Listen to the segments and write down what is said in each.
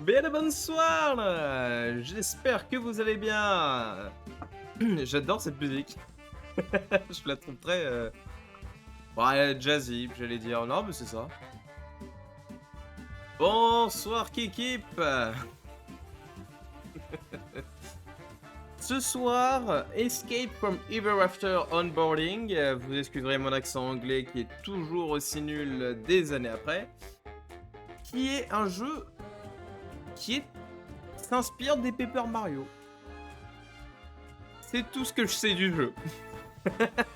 Bien le bonsoir, j'espère que vous allez bien. J'adore cette musique. Je la trouve très ouais, jazzy, j'allais dire. Non, mais c'est ça. Bonsoir Kikip. Ce soir, Escape from Ever After Onboarding. Vous excuserez mon accent anglais qui est toujours aussi nul des années après. Qui est un jeu qui s'inspire des Paper Mario. C'est tout ce que je sais du jeu.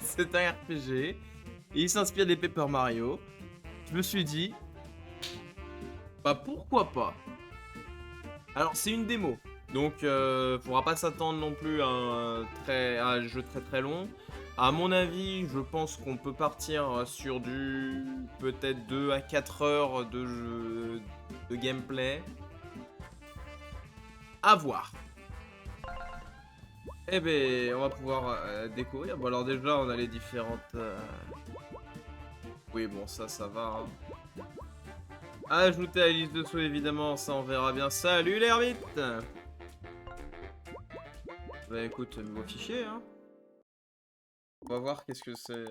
C'est un RPG. Et il s'inspire des Paper Mario. Je me suis dit, bah pourquoi pas. Alors c'est une démo. Donc faudra pas s'attendre non plus à un jeu très très long. À mon avis, je pense qu'on peut partir sur du peut-être 2 à 4 heures de jeu de gameplay. À voir. Eh ben, on va pouvoir découvrir. Bon alors déjà, on a les différentes... Oui, bon, ça va. Hein. Ajouter à la liste de souhaits, évidemment, ça on verra bien. Salut l'ermite. Bah écoute, nouveau fichier, hein. On va voir qu'est-ce que c'est.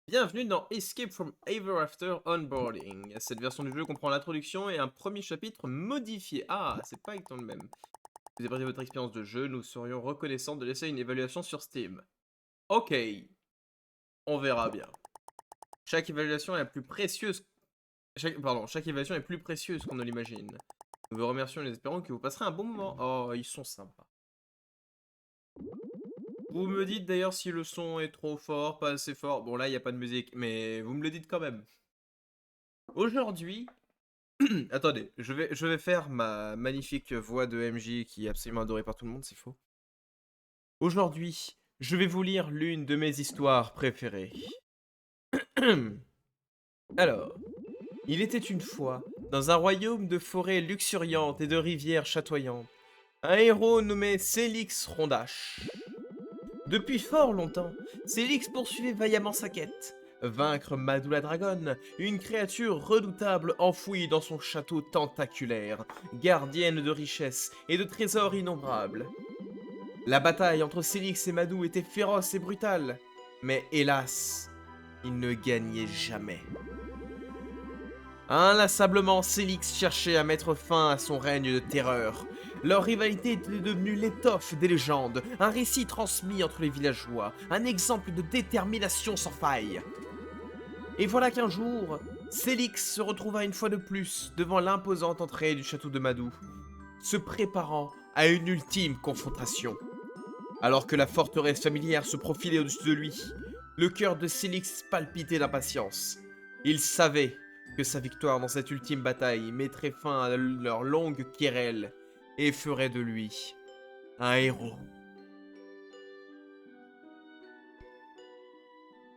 Bienvenue dans Escape from Ever After Onboarding. Cette version du jeu comprend l'introduction et un premier chapitre modifié. Ah, c'est pas exactement le même. Vous appréciez votre expérience de jeu, nous serions reconnaissants de laisser une évaluation sur Steam. Ok, on verra bien. Chaque évaluation est la plus précieuse. Chaque évaluation est plus précieuse qu'on ne l'imagine. Nous vous remercions et nous espérons que vous passerez un bon moment. Oh, ils sont sympas. Vous me dites d'ailleurs si le son est trop fort, pas assez fort. Bon là, il n'y a pas de musique, mais vous me le dites quand même. Aujourd'hui... Attendez, je vais faire ma magnifique voix de MJ qui est absolument adorée par tout le monde, c'est faux. Aujourd'hui, je vais vous lire l'une de mes histoires préférées. Alors, il était une fois, dans un royaume de forêts luxuriantes et de rivières chatoyantes, un héros nommé Célix Rondache. Depuis fort longtemps, Célix poursuivait vaillamment sa quête. Vaincre Madou la dragonne, une créature redoutable enfouie dans son château tentaculaire, gardienne de richesses et de trésors innombrables. La bataille entre Célix et Madou était féroce et brutale, mais hélas, il ne gagnait jamais. Inlassablement, Célix cherchait à mettre fin à son règne de terreur. Leur rivalité était devenue l'étoffe des légendes, un récit transmis entre les villageois, un exemple de détermination sans faille. Et voilà qu'un jour, Célix se retrouva une fois de plus devant l'imposante entrée du château de Madou, se préparant à une ultime confrontation. Alors que la forteresse familière se profilait au-dessus de lui, le cœur de Célix palpitait d'impatience. Il savait que sa victoire dans cette ultime bataille mettrait fin à leur longue querelle et ferait de lui un héros.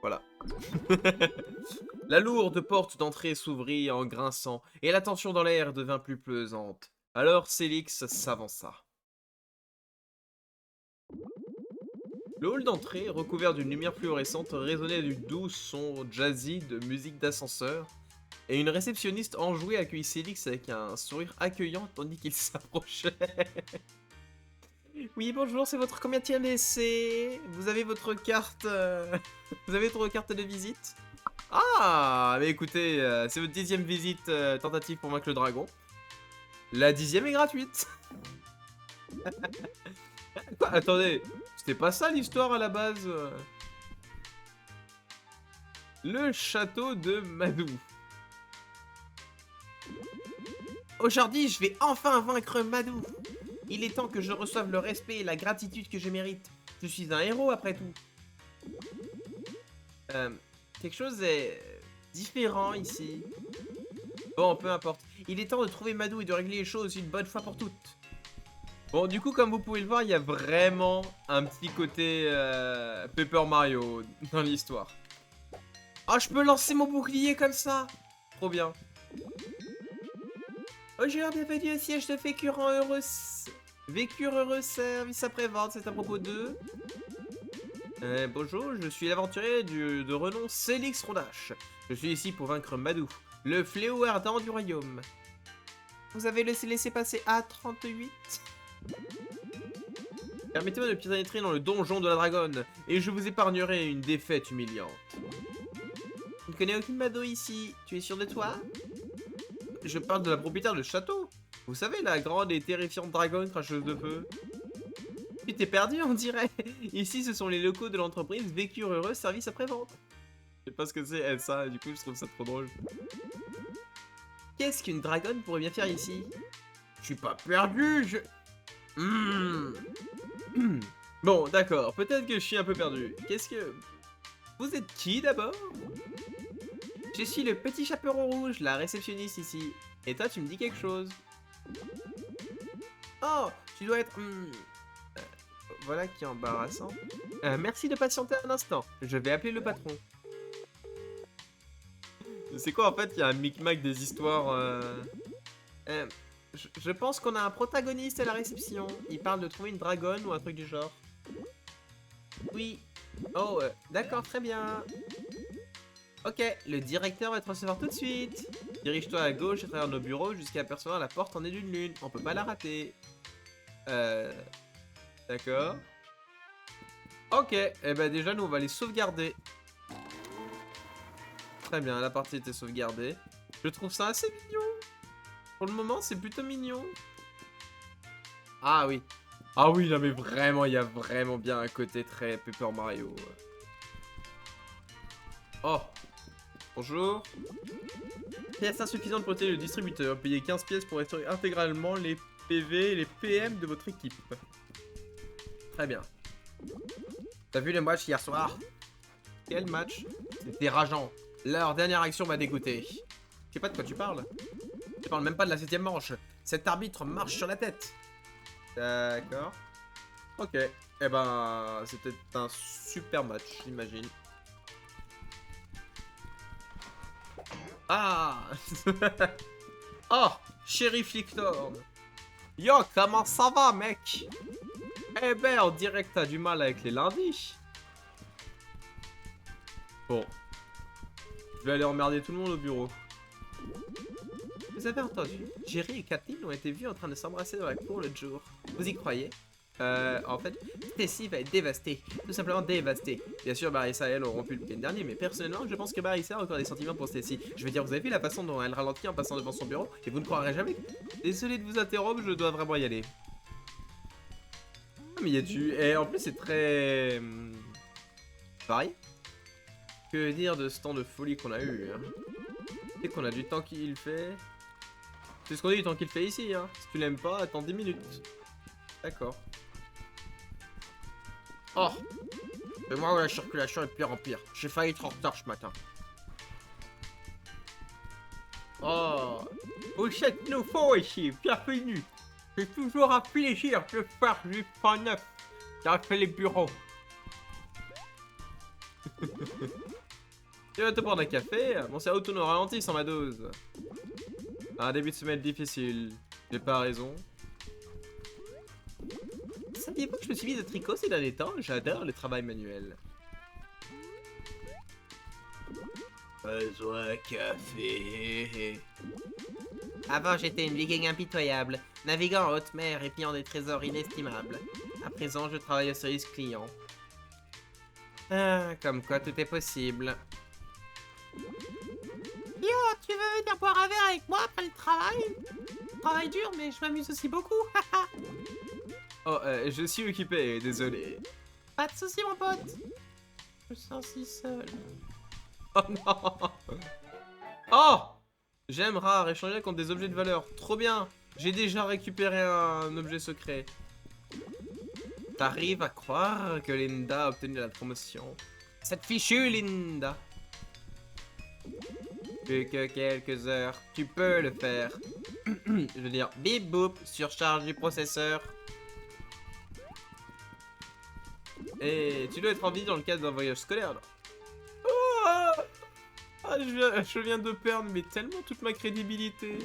Voilà. La lourde porte d'entrée s'ouvrit en grinçant et la tension dans l'air devint plus pesante. Alors Célix s'avança. Le hall d'entrée, recouvert d'une lumière fluorescente, résonnait du doux son jazzy de musique d'ascenseur, et une réceptionniste enjouée accueillit Célix avec un sourire accueillant tandis qu'il s'approchait. Oui, bonjour, c'est votre combienième essai? Vous avez votre carte... Vous avez votre carte de visite? Ah, mais écoutez, c'est votre 10e visite tentative pour vaincre le dragon. La 10e est gratuite. Quoi? Attendez, c'était pas ça l'histoire à la base. Le château de Madou. Aujourd'hui, je vais enfin vaincre Madou. Il est temps que je reçoive le respect et la gratitude que je mérite. Je suis un héros après tout. Quelque chose est différent ici. Bon, peu importe. Il est temps de trouver Madou et de régler les choses une bonne fois pour toutes. Bon, du coup, comme vous pouvez le voir, il y a vraiment un petit côté Paper Mario dans l'histoire. Oh, je peux lancer mon bouclier comme ça. Trop bien. Bonjour, bienvenue au siège de Vécurant Heureux... Vécure Heureux Service après-vente, c'est à propos de... bonjour, je suis l'aventurier de renom Célix Rondache. Je suis ici pour vaincre Madou, le fléau ardent du royaume. Vous avez laissé passer A38. Permettez-moi de pénétrer dans le donjon de la dragonne, et je vous épargnerai une défaite humiliante. Tu ne connais aucune Mado ici, tu es sûr de toi? Je parle de la propriétaire du château. Vous savez, la grande et terrifiante dragonne cracheuse de feu. Tu t'es perdu, on dirait. Ici, ce sont les locaux de l'entreprise Vécure Heureux Service Après-Vente. Je sais pas ce que c'est, ça, du coup, je trouve ça trop drôle. Qu'est-ce qu'une dragonne pourrait bien faire ici? Je suis pas perdu, je... Bon, d'accord, peut-être que je suis un peu perdu. Qu'est-ce que... Vous êtes qui, d'abord? Je suis le petit chaperon rouge, la réceptionniste ici. Et toi, tu me dis quelque chose? Oh, tu dois être... voilà qui est embarrassant. Merci de patienter un instant. Je vais appeler le patron. C'est quoi en fait? Il y a un micmac des histoires. Je pense qu'on a un protagoniste à la réception. Il parle de trouver une dragonne ou un truc du genre. Oui. Oh, d'accord, très bien. Ok, le directeur va te recevoir tout de suite. Dirige-toi à gauche à travers nos bureaux jusqu'à apercevoir la porte en nez d'une lune. On peut pas la rater. D'accord. Ok, et ben déjà nous on va les sauvegarder. Très bien, la partie était sauvegardée. Je trouve ça assez mignon. Pour le moment, c'est plutôt mignon. Ah oui. Ah oui, non mais vraiment, il y a vraiment bien un côté très Paper Mario. Oh. Bonjour. Pièce insuffisante pour protéger le distributeur. Payez 15 pièces pour restaurer intégralement les PV et les PM de votre équipe. Très bien. T'as vu le match hier soir? Quel match? C'était rageant. Leur dernière action m'a dégoûté. Je sais pas de quoi tu parles. Tu parles même pas de la 7ème manche. Cet arbitre marche sur la tête. D'accord. Ok. Eh ben, c'était un super match, j'imagine. Ah. Oh, Sheriff Lictorn. Yo, comment ça va, mec? Eh ben, on dirait que t'as du mal avec les lundis. Bon. Je vais aller emmerder tout le monde au bureau. Vous avez entendu? Jerry et Kathleen ont été vus en train de s'embrasser dans la cour l'autre jour. Vous y croyez? En fait, Stacy va être dévastée. Tout simplement dévastée. Bien sûr, Marissa et elle ont rompu le week-end dernier, mais personnellement, je pense que Marissa a encore des sentiments pour Stacy. Je veux dire, vous avez vu la façon dont elle ralentit en passant devant son bureau? Et vous ne croirez jamais. Désolé de vous interrompre, je dois vraiment y aller. Ah, mais y a du... Et en plus, c'est très... Pareil. Que dire de ce temps de folie qu'on a eu, hein? Et qu'on a du temps qu'il fait. C'est ce qu'on dit du temps qu'il fait ici, hein. Si tu l'aimes pas, attends 10 minutes. D'accord. Oh! Mais moi, la circulation est de pire en pire. J'ai failli être en retard ce matin. Oh! Vous êtes nouveau ici, bienvenue. C'est toujours un plaisir de faire du pain neuf dans les bureaux. Tu vas te prendre un café? Mon cerveau tourne au ralenti sans ma dose. Un début de semaine difficile. J'ai pas raison. Saviez-vous que je me suis mis de tricot ces derniers temps? J'adore le travail manuel. Besoin de café. Avant, j'étais une viking impitoyable, naviguant en haute mer et pillant des trésors inestimables. À présent, je travaille au service client. Ah, comme quoi tout est possible. Yo, tu veux venir boire un verre avec moi après le travail? Travail dur, mais je m'amuse aussi beaucoup. Oh, je suis occupé, désolé. Pas de soucis, mon pote. Je me sens si seul. Oh non. Oh! J'aime rare échanger contre des objets de valeur. Trop bien. J'ai déjà récupéré un objet secret. T'arrives à croire que Linda a obtenu la promotion? Cette fichue Linda. Plus que quelques heures. Tu peux le faire. Je veux dire, bip boop, surcharge du processeur. Et tu dois être en vie dans le cadre d'un voyage scolaire, là. Oh, ah, je viens de perdre, mais tellement toute ma crédibilité.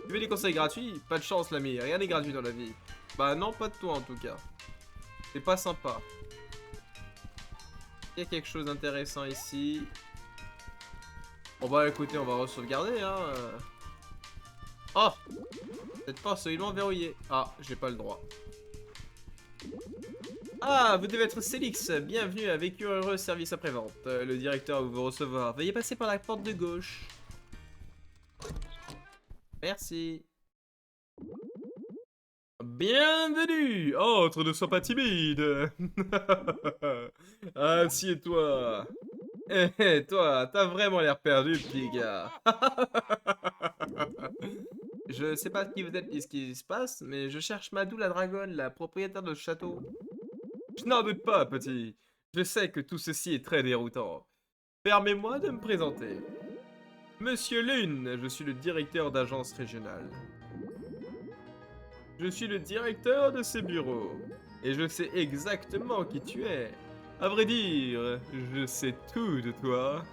Tu veux des conseils gratuits? Pas de chance, l'ami. Rien n'est gratuit dans la vie. Bah non, pas de toi, en tout cas. C'est pas sympa. Il y a quelque chose d'intéressant ici. Bon bah écoutez, on va re-sauvegarder, hein. Oh! Cette porte solidement verrouillée. Ah, j'ai pas le droit. Ah, vous devez être Célix. Bienvenue à Vécu Heureux Service après-vente. Le directeur va vous recevoir. Veuillez passer par la porte de gauche. Merci. Bienvenue! Entre, ne sois pas timide! Assieds-toi! Eh, toi, t'as vraiment l'air perdu, petit gars! Je sais pas qui vous êtes ni ce qui se passe, mais je cherche Madou la dragonne, la propriétaire de ce château. Je n'en doute pas, petit. Je sais que tout ceci est très déroutant. Permets-moi de me présenter. Monsieur Lune, je suis le directeur d'agence régionale. Je suis le directeur de ces bureaux. Et je sais exactement qui tu es. À vrai dire, je sais tout de toi.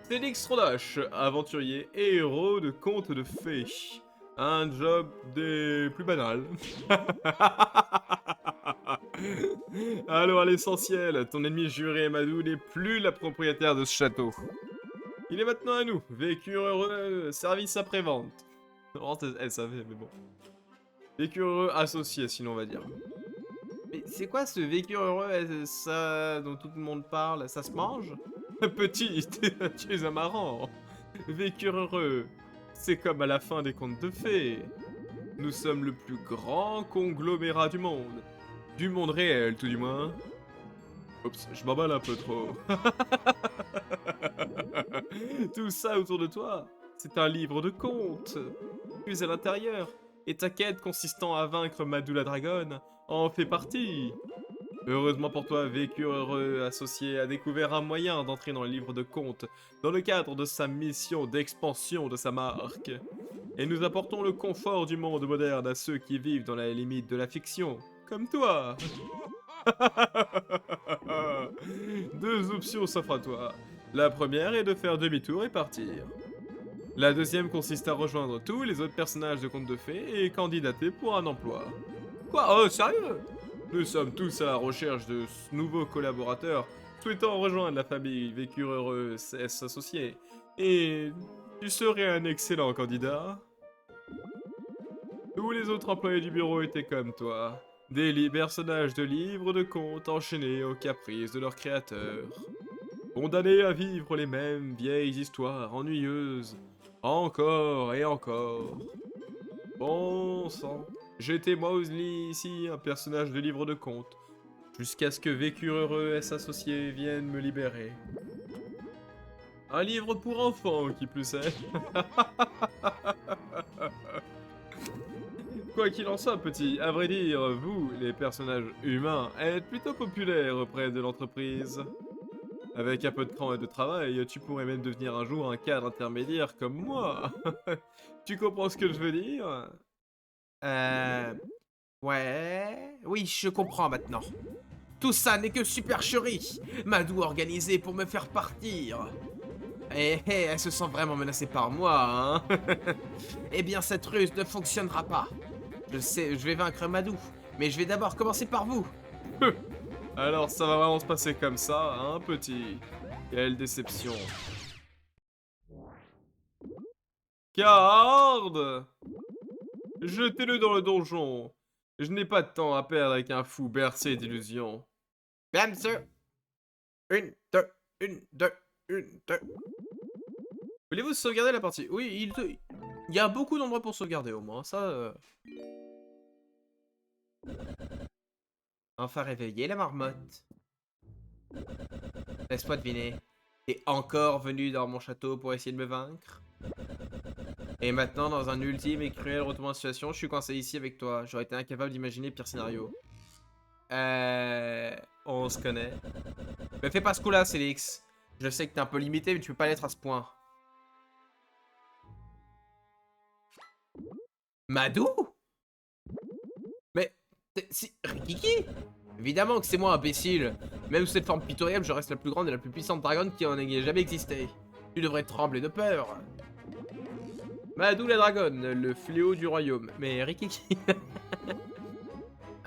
Félix Rodache, aventurier et héros de contes de fées. Un job des plus banals. Alors à l'essentiel, ton ennemi juré Madou n'est plus la propriétaire de ce château. Il est maintenant à nous, vécu heureux, service après-vente. Non, elle savait, mais bon. Vécu heureux associé, sinon on va dire. Mais c'est quoi ce vécu heureux, ça dont tout le monde parle? Ça se mange? Petit, tu es un marrant. Vécu heureux, c'est comme à la fin des contes de fées. Nous sommes le plus grand conglomérat du monde. Du monde réel, tout du moins. Oups, je m'emballe un peu trop. Tout ça autour de toi, c'est un livre de contes. Tu es à l'intérieur, et ta quête consistant à vaincre Madou la dragonne en fait partie. Heureusement pour toi, Vécu Heureux Associé a découvert un moyen d'entrer dans le livre de contes dans le cadre de sa mission d'expansion de sa marque. Et nous apportons le confort du monde moderne à ceux qui vivent dans la limite de la fiction, comme toi. Deux options s'offrent à toi. La première est de faire demi-tour et partir. La deuxième consiste à rejoindre tous les autres personnages de contes de fées et candidater pour un emploi. Quoi? Oh, sérieux? Nous sommes tous à la recherche de nouveaux collaborateurs souhaitant rejoindre la famille Vécu Heureux S Associés. Et tu serais un excellent candidat. Tous les autres employés du bureau étaient comme toi. Des personnages de livres de contes enchaînés aux caprices de leurs créateurs. Condamnés à vivre les mêmes vieilles histoires ennuyeuses. Encore et encore. Bon sang. J'étais moi aussi ici un personnage de livre de contes. Jusqu'à ce que Vécu Heureux et s'associer viennent me libérer. Un livre pour enfants, qui plus est. Quoi qu'il en soit, petit, à vrai dire, vous, les personnages humains, êtes plutôt populaires auprès de l'entreprise. Avec un peu de cran et de travail, tu pourrais même devenir un jour un cadre intermédiaire comme moi. Tu comprends ce que je veux dire? Ouais... Oui, je comprends maintenant. Tout ça n'est que supercherie. Madou organisé pour me faire partir. Elle se sent vraiment menacée par moi, hein. Eh bien, cette ruse ne fonctionnera pas. Je sais, je vais vaincre Madou, mais je vais d'abord commencer par vous. Alors ça va vraiment se passer comme ça, hein, petit? Quelle déception. Garde! Jetez-le dans le donjon. Je n'ai pas de temps à perdre avec un fou bercé d'illusions. Bien sûr. Une, deux, une, deux, une, deux. Voulez-vous sauvegarder la partie? Oui, il y a beaucoup d'endroits pour sauvegarder au moins, ça... Enfin réveillé la marmotte. Laisse-moi deviner. T'es encore venu dans mon château pour essayer de me vaincre? Et maintenant, dans un ultime et cruel retournement de situation, je suis coincé ici avec toi. J'aurais été incapable d'imaginer pire scénario. On se connaît. Me fais pas ce coup-là, Célix. Je sais que t'es un peu limité, mais tu peux pas l'être à ce point. Madou? Mais... Si... Rikiki? Évidemment que c'est moi, imbécile. Même sous cette forme pitoyable, je reste la plus grande et la plus puissante dragonne qui en ait jamais existé. Tu devrais trembler de peur. Madou la dragonne, le fléau du royaume. Mais Rikiki...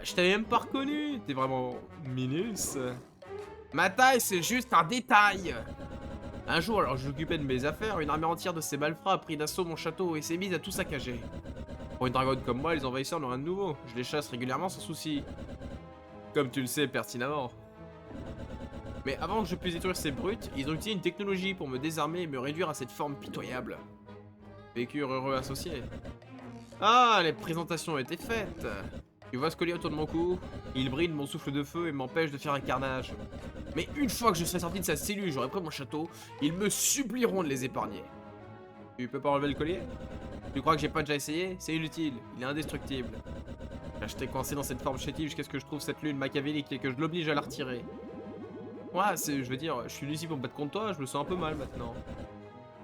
Je t'avais même pas reconnu. T'es vraiment minus. Ma taille, c'est juste un détail. Un jour, alors que je m'occupais de mes affaires, une armée entière de ces malfrats a pris d'assaut mon château et s'est mise à tout saccager. Pour une dragonne comme moi, les envahisseurs n'ont rien de nouveau. Je les chasse régulièrement sans souci. Comme tu le sais pertinemment. Mais avant que je puisse détruire ces brutes, ils ont utilisé une technologie pour me désarmer et me réduire à cette forme pitoyable. Vécure heureux associé. Ah, les présentations étaient faites. Tu vois ce collier autour de mon cou? Il brille de mon souffle de feu et m'empêche de faire un carnage. Mais une fois que je serai sorti de sa cellule, j'aurai pris mon château, ils me supplieront de les épargner. Tu peux pas enlever le collier? Tu crois que j'ai pas déjà essayé? C'est inutile, il est indestructible. Je t'ai coincé dans cette forme chétive jusqu'à ce que je trouve cette lune machiavélique et que je l'oblige à la retirer. Ouais, je veux dire, je suis ici pour me battre contre toi, je me sens un peu mal maintenant.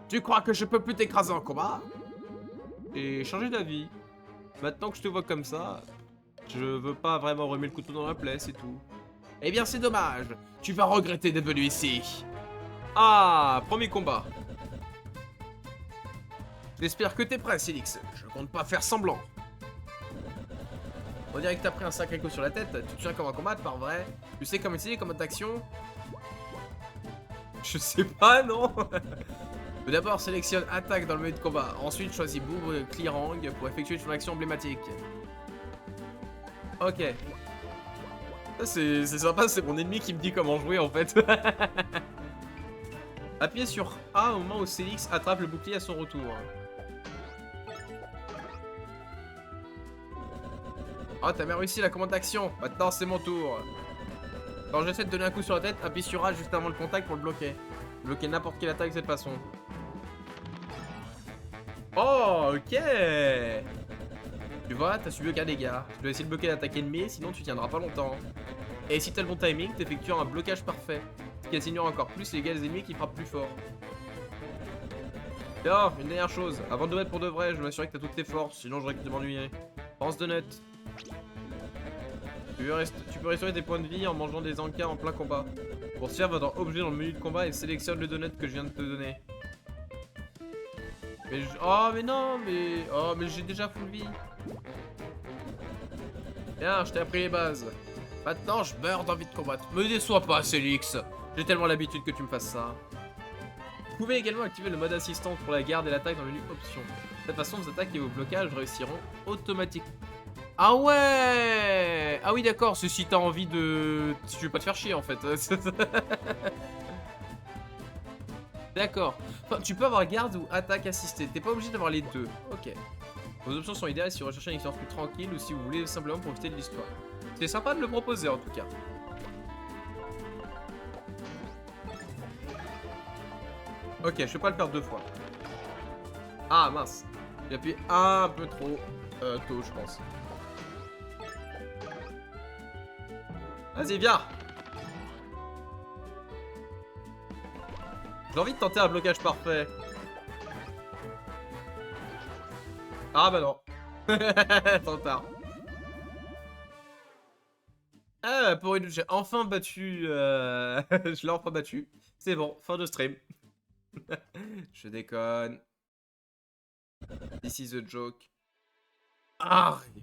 Tu crois que je peux plus t'écraser en combat? J'ai changé d'avis. Maintenant que je te vois comme ça, je veux pas vraiment remettre le couteau dans la plaie, c'est tout. Eh bien, c'est dommage. Tu vas regretter d'être venu ici. Ah, premier combat. J'espère que t'es prêt, Sélix. Je compte pas faire semblant. On dirait que t'as pris un sacré coup sur la tête. Tu te souviens comment combattre, par vrai? Tu sais comment essayer, comment d'action? Je sais pas, non. Tout d'abord, sélectionne attaque dans le milieu de combat. Ensuite, choisis Boomerang Clearang pour effectuer ton action emblématique. Ok. C'est sympa, c'est mon ennemi qui me dit comment jouer en fait. Appuyez sur A au moment où Sélix attrape le bouclier à son retour. Oh, t'as bien réussi la commande d'action. Maintenant, c'est mon tour. Quand j'essaie de donner un coup sur la tête, appuie sur A juste avant le contact pour le bloquer. Bloquer n'importe quelle attaque de cette façon. Oh, ok. Tu vois, t'as subi aucun dégât. Tu dois essayer de bloquer l'attaque ennemie, sinon tu tiendras pas longtemps. Et si t'as le bon timing, t'effectues un blocage parfait. Ce qui assignera encore plus les gars ennemis qui frappent plus fort. Tiens, une dernière chose. Avant de mettre pour de vrai, je vais m'assurer que t'as toutes tes forces, sinon je risque de m'ennuyer. Pense de net. Tu peux restaurer tes points de vie en mangeant des encas en plein combat. Pour ce faire, va dans objet dans le menu de combat et sélectionne le donut que je viens de te donner. Mais oh mais non, mais... Oh mais j'ai déjà full vie. Bien, je t'ai appris les bases. Maintenant, je meurs d'envie de combattre. Me déçois pas, Sélix. J'ai tellement l'habitude que tu me fasses ça. Vous pouvez également activer le mode assistance pour la garde et l'attaque dans le menu options. De cette façon, vos attaques et vos blocages réussiront automatiquement. Ah ouais. Ah oui, d'accord, c'est si t'as envie de... Si tu veux pas te faire chier, en fait. D'accord. Enfin, tu peux avoir garde ou attaque assistée. T'es pas obligé d'avoir les deux. Ok. Vos options sont idéales si vous recherchez une expérience plus tranquille ou si vous voulez simplement profiter de l'histoire. C'est sympa de le proposer en tout cas. Ok, je vais pas le faire deux fois. Ah mince. J'ai appuyé un peu trop tôt, je pense. Vas-y, viens. J'ai envie de tenter un blocage parfait. Ah bah non. Trop tard. Ah, pour une... J'ai enfin battu... Je l'ai enfin battu. C'est bon, fin de stream. Je déconne. This is a joke. Arrgh.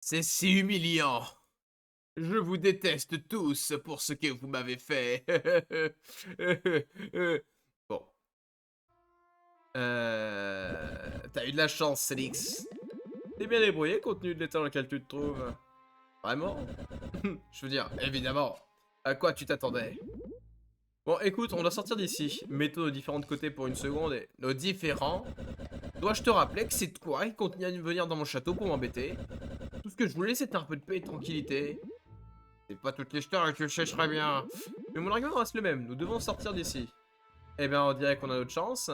C'est si humiliant. Je vous déteste tous pour ce que vous m'avez fait. Bon. T'as eu de la chance, Sélix. T'es bien débrouillé compte tenu de l'état dans lequel tu te trouves. Vraiment? Je veux dire, évidemment. À quoi tu t'attendais? Bon, écoute, on doit sortir d'ici. Mettons nos différents côtés pour une seconde et... Nos différents... Dois-je te rappeler que c'est toi qui continue à venir dans mon château pour m'embêter? Tout ce que je voulais, c'était un peu de paix et de tranquillité. C'est pas toutes les histoires que je chercherais bien. Mais mon argument reste le même, nous devons sortir d'ici. Eh bien, on dirait qu'on a notre chance.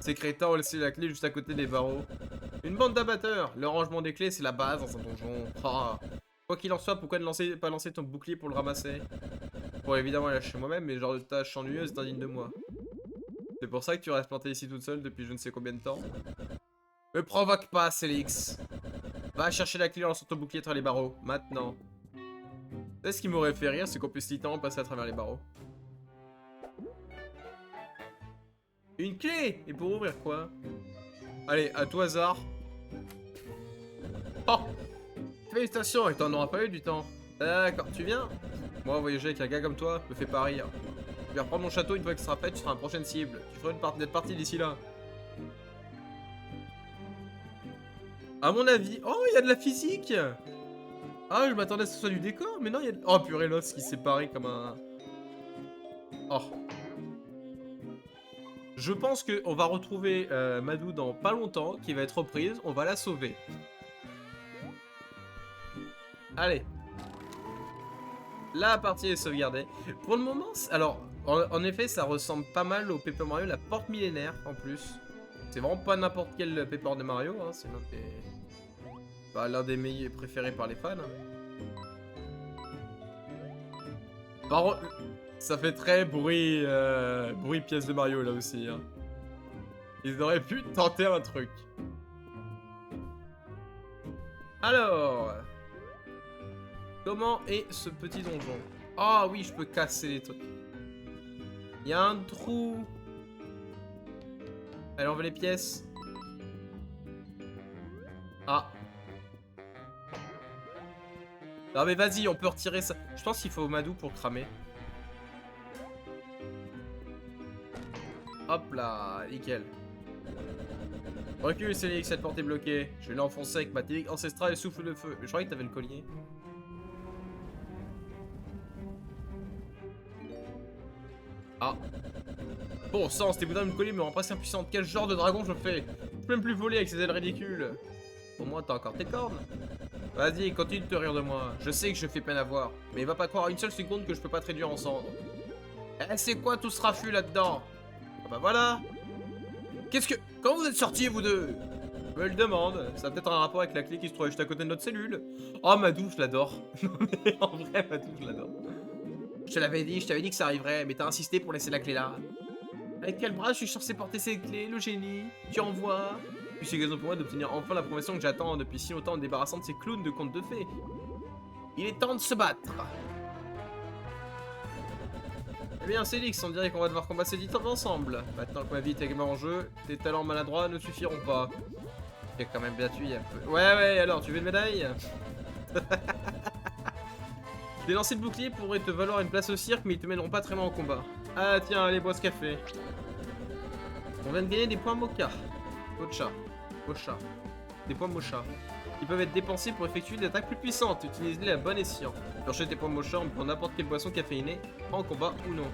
Ces crétins ont laissé la clé juste à côté des barreaux. Une bande d'abatteurs. Le rangement des clés, c'est la base dans un donjon. Ah. Quoi qu'il en soit, pourquoi ne pas lancer ton bouclier pour le ramasser? Pour évidemment lâcher moi-même, mais ce genre de tâche ennuyeuse est indigne de moi. C'est pour ça que tu restes planté ici toute seule depuis je ne sais combien de temps. Me provoque pas, Sélix. Va chercher la clé en lançant ton bouclier entre les barreaux, maintenant. Ce qui m'aurait fait rire, c'est qu'on puisse littéralement passer à travers les barreaux. Une clé! Et pour ouvrir quoi? Allez, à tout hasard. Oh! Félicitations, et t'en auras pas eu du temps. D'accord, tu viens? Moi, voyager avec un gars comme toi me fait pas rire. vais reprendre mon château une fois que ce sera fait, tu seras une prochaine cible. Tu feras une partie d'ici là. À mon avis... Oh, il y a de la physique. Ah, je m'attendais à ce que ce soit du décor, mais non, il y a... Oh, purée, l'os qui s'est barré comme un... Oh. Je pense qu'on va retrouver Madou dans pas longtemps, qui va être reprise. On va la sauver. Allez. La partie est sauvegardée. Pour le moment, alors, en effet, ça ressemble pas mal au Paper Mario, la porte millénaire, en plus. C'est vraiment pas n'importe quel Paper de Mario, hein. C'est l'un des meilleurs préférés par les fans. Par contre, ça fait très bruit pièce de Mario, là aussi, hein. Ils auraient pu tenter un truc. Alors... Comment est ce petit donjon? Ah oui, je peux casser les trucs. Il y a un trou. Allez, on veut les pièces. Ah. Non mais vas-y, on peut retirer ça. Je pense qu'il faut Madou pour cramer. Hop là, nickel. Recule, Célix, cette porte est bloquée. Je vais l'enfoncer avec ma technique ancestrale et souffle de feu. Mais je croyais que t'avais le collier. Ah. Bon sang, c'était boudin de me coller me rend presque impuissante. Quel genre de dragon je fais? Je peux même plus voler avec ces ailes ridicules. Au moins t'as encore tes cornes. Vas-y, continue de te rire de moi. Je sais que je fais peine à voir. Mais va pas croire une seule seconde que je peux pas te réduire en cendres. Eh, c'est quoi tout ce raffut là-dedans? Ah bah voilà. Qu'est-ce que... Comment vous êtes sortis vous deux? Je me le demande. Ça a peut-être un rapport avec la clé qui se trouvait juste à côté de notre cellule. Oh Madou, je l'adore. Mais en vrai, Madou, je l'adore. Je te l'avais dit, je t'avais dit que ça arriverait, mais t'as insisté pour laisser la clé là. Avec quel bras je suis censé porter ces clés, le génie? Tu envoies? Puis c'est l'occasion pour moi d'obtenir enfin la promotion que j'attends depuis si longtemps en me débarrassant de ces clowns de contes de fées. Il est temps de se battre. Eh bien, Célix, on dirait qu'on va devoir combattre ces titans ensemble. Maintenant que ma vie est également en jeu, tes talents maladroits ne suffiront pas. J'ai quand même battu il y a peu. Ouais, alors, tu veux une médaille? Les lancers de bouclier pourraient te valoir une place au cirque, mais ils te mèneront pas très loin au combat. Ah tiens, allez, bois ce café. On vient de gagner des points mocha. Mocha. Mocha. Des points mocha. Ils peuvent être dépensés pour effectuer des attaques plus puissantes. Utilisez-les à bon escient. Piocher tes points mocha en prenant n'importe quelle boisson caféinée, en combat ou non.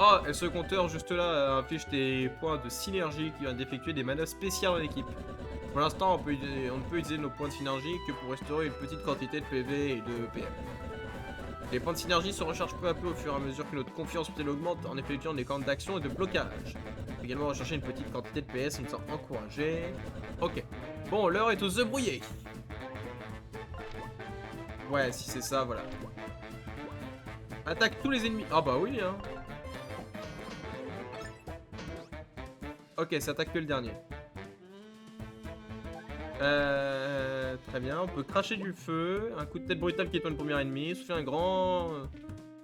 Oh, et ce compteur juste là affiche tes points de synergie qui viennent d'effectuer des manœuvres spéciales en équipe. Pour l'instant, on ne peut utiliser nos points de synergie que pour restaurer une petite quantité de PV et de PM. Les points de synergie se rechargent peu à peu au fur et à mesure que notre confiance mutuelle augmente en effectuant des camps d'action et de blocage. On peut également rechercher une petite quantité de PS en nous sent encouragé. Ok. Bon, l'heure est aux œufs brouillés. Ouais, si c'est ça, voilà. Attaque tous les ennemis. Ah bah oui, hein. Ok, ça attaque que le dernier. Très bien, on peut cracher du feu, un coup de tête brutal qui étoile le premier ennemi, souffler un grand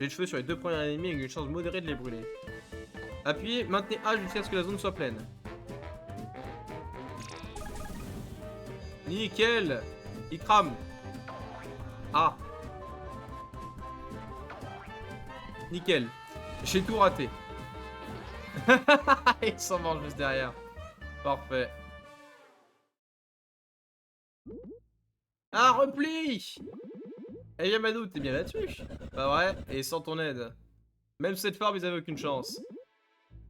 jet de feu sur les deux premiers ennemis avec une chance modérée de les brûler. Appuyez, maintenez A jusqu'à ce que la zone soit pleine. Nickel. Il crame. Ah. Nickel. J'ai tout raté. Il s'en mange juste derrière. Parfait. Ah, repli! Eh bien Madou, t'es bien là-dessus. Pas vrai? Et sans ton aide. Même cette forme, ils avaient aucune chance.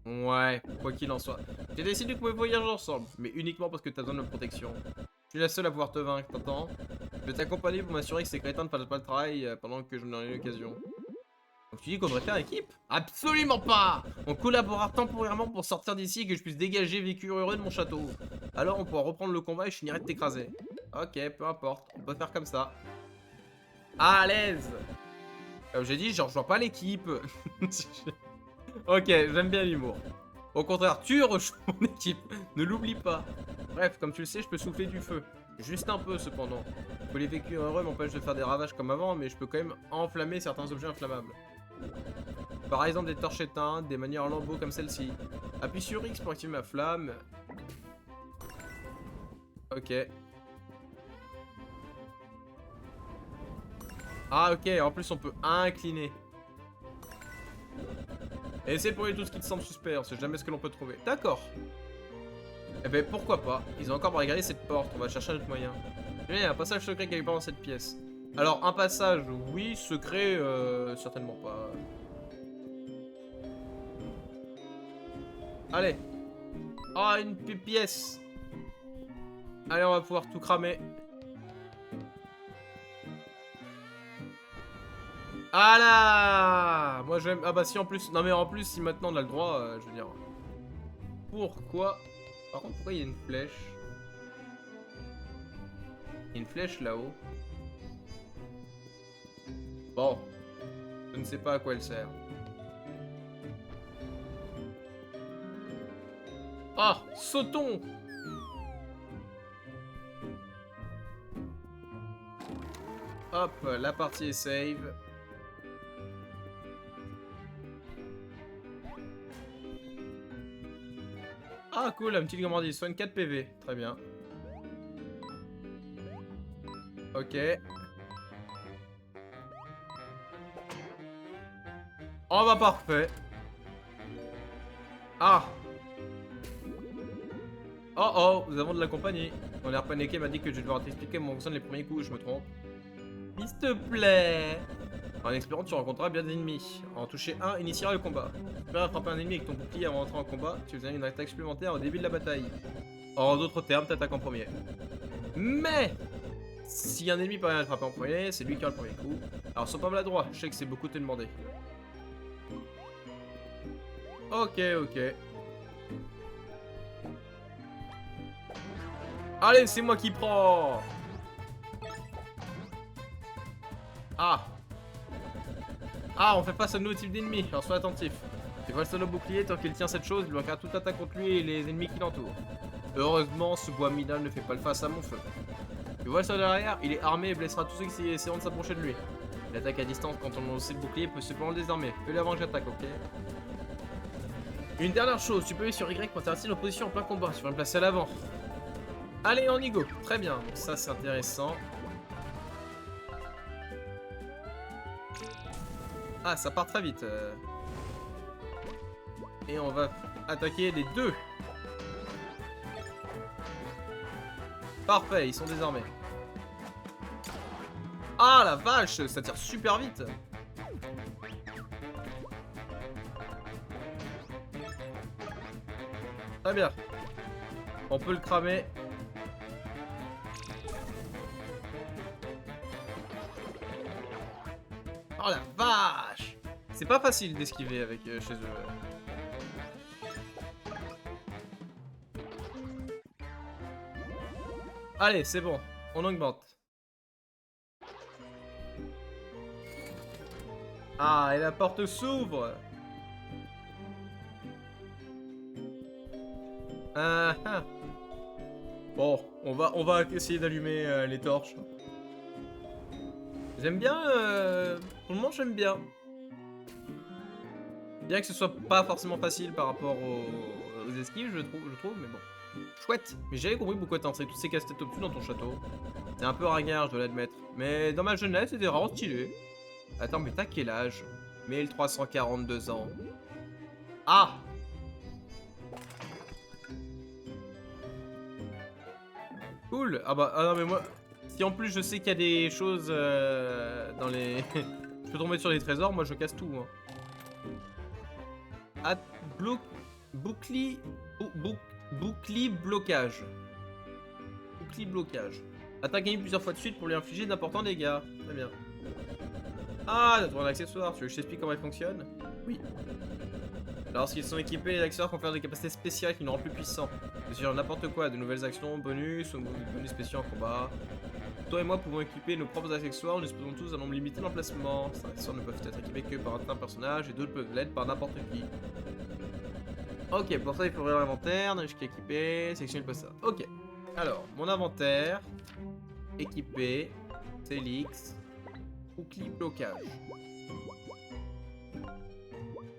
Ouais, quoi qu'il en soit. J'ai décidé qu'on pouvait voyager ensemble, mais uniquement parce que t'as besoin de protection. Je suis la seule à pouvoir te vaincre, t'entends? Je vais t'accompagner pour m'assurer que ces crétins ne fassent pas le travail pendant que je n'en ai l'occasion. Donc tu dis qu'on devrait faire équipe? Absolument pas! On collaborera temporairement pour sortir d'ici et que je puisse dégager vécu heureux de mon château. Alors on pourra reprendre le combat et je finirai de t'écraser. Ok, peu importe, on peut faire comme ça. À l'aise! Comme j'ai dit, je rejoins pas l'équipe. Ok, j'aime bien l'humour. Au contraire, tu rejoins mon équipe. Ne l'oublie pas. Bref, comme tu le sais, je peux souffler du feu. Juste un peu, cependant. Que les vécus heureux m'empêchent de faire des ravages comme avant, mais je peux quand même enflammer certains objets inflammables. Par exemple, des torches éteintes, des manières en lambeaux comme celle-ci. Appuie sur X pour activer ma flamme. Ok. Ah, ok, en plus on peut incliner. Et essaye pour lui tout ce qui te semble suspect, on sait jamais ce que l'on peut trouver. D'accord. Eh ben pourquoi pas. Ils ont encore barricadé cette porte, on va chercher un autre moyen. Il y a un passage secret quelque part dans cette pièce. Alors un passage, oui, secret, certainement pas. Allez. Ah, une pièce. Allez, on va pouvoir tout cramer. Ah là! Moi j'aime. Ah bah si en plus. Non mais en plus, si maintenant on a le droit, je veux dire. Pourquoi? Par contre, pourquoi il y a une flèche? Il y a une flèche là-haut. Bon. Je ne sais pas à quoi elle sert. Ah! Sautons! Hop, la partie est save. Ah cool, un petit gourmandise, soigne 4 PV, très bien. Ok. Oh bah parfait. Ah. Oh oh, nous avons de la compagnie. Mon air paniqué m'a dit que je vais devoir t'expliquer comment fonctionnent les premiers coups, je me trompe. S'il te plaît. En explorant, tu rencontreras bien des ennemis. En toucher un initiera le combat. Tu peux frapper un ennemi avec ton bouclier avant d'entrer en combat, tu faisais une attaque supplémentaire au début de la bataille. En d'autres termes, t'attaques en premier. Mais si un ennemi parvient à frapper en premier, c'est lui qui a le premier coup. Alors sois pas maladroit, je sais que c'est beaucoup te demander. Ok, ok. Allez, c'est moi qui prends. Ah. Ah, on fait face à un nouveau type d'ennemi, alors sois attentif. Tu vois le solo bouclier, tant qu'il tient cette chose, il bloquera toute attaque contre lui et les ennemis qui l'entourent. Heureusement, ce bois minal ne fait pas le face à mon feu. Tu vois le sol derrière, il est armé et blessera tous ceux qui essaieront de s'approcher de lui. L'attaque à distance quand on lance le bouclier peut cependant le désarmer. Fais-le avant que j'attaque, ok? Une dernière chose, tu peux aller sur Y pour t'arrêter nos positions en plein combat, tu vas me placer à l'avant. Allez, on y go. Très bien, donc ça c'est intéressant. Ah, ça part très vite. Et on va attaquer les deux. Parfait, ils sont désarmés. Ah la vache, ça tire super vite. Très bien. On peut le cramer. Oh la vache! C'est pas facile d'esquiver avec chez eux. Allez, c'est bon. On augmente. Ah, et la porte s'ouvre. Ah, ah. Bon, on va essayer d'allumer les torches. J'aime bien, pour le moment j'aime bien. Bien que ce soit pas forcément facile par rapport aux esquives, je trouve, mais bon. Chouette. Mais j'avais compris pourquoi t'as inséré tous ces casse-têtes obtus dans ton château. C'est un peu ringard, je dois l'admettre. Mais dans ma jeunesse, c'était vraiment stylé. Attends, mais t'as quel âge? 1342 ans. Ah! Cool. Ah bah, ah non mais moi... Si en plus je sais qu'il y a des choses dans les... je peux tomber sur les trésors, moi je casse tout. Hein. Bouclier blocage. Bouclier blocage. Attaque ennemi plusieurs fois de suite pour lui infliger d'importants dégâts. Très bien. Ah, t'as trouvé un accessoire. Tu veux que je t'explique comment il fonctionne? Oui. Lorsqu'ils sont équipés, les accessoires confèrent des capacités spéciales qui nous rendent plus puissants. C'est sur n'importe quoi, de nouvelles actions, bonus, ou bonus spéciaux en combat. Toi et moi pouvons équiper nos propres accessoires, nous disposons tous d'un nombre limité d'emplacements. Ces accessoires ne peuvent être équipés que par un personnage et d'autres peuvent l'être par n'importe qui. Ok, pour ça il faut ouvrir l'inventaire, jusqu'à équiper, sélectionner le poste. Ok, alors, mon inventaire, équipé, Célix, bouclier blocage.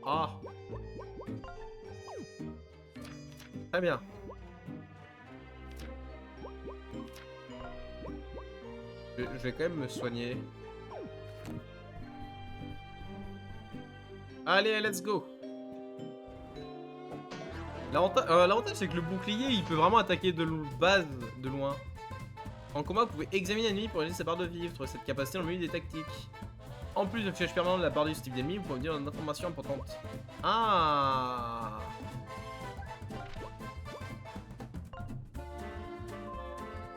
Ah! Très bien. Je vais quand même me soigner. Allez, let's go. L'avantage c'est que le bouclier il peut vraiment attaquer de base de loin. En combat, vous pouvez examiner l'ennemi pour réaliser sa barre de vie. Vous trouvez cette capacité dans le milieu des tactiques. En plus de fiche permanent de la barre du type d'ennemi, vous pouvez dire une information importante. Ah.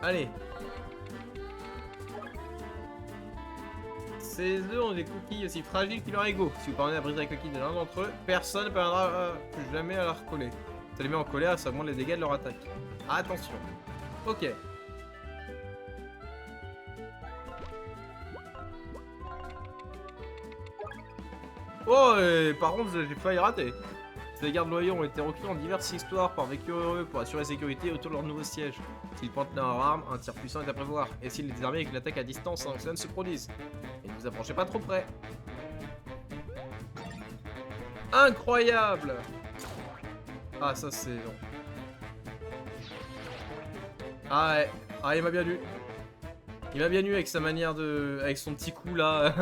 Allez. Ces œufs ont des coquilles aussi fragiles que leurs égaux. Si vous parvenez à briser la coquille de l'un d'entre eux, personne ne parviendra plus jamais à la recoller. Ça les met en colère, ça augmente les dégâts de leur attaque. Attention. Ok. Oh, et par contre, j'ai failli rater. Ces gardes loyaux ont été recrutés en diverses histoires par vécu heureux pour assurer la sécurité autour de leur nouveau siège. S'ils pointent leur arme, un tir puissant est à prévoir. Et s'ils les désarment avec une attaque à distance sans que cela ne se produise. Et ne vous approchez pas trop près. Incroyable! Ah, ça c'est long. Ah ouais, ah il m'a bien eu. Il m'a bien eu avec sa manière de... avec son petit coup là.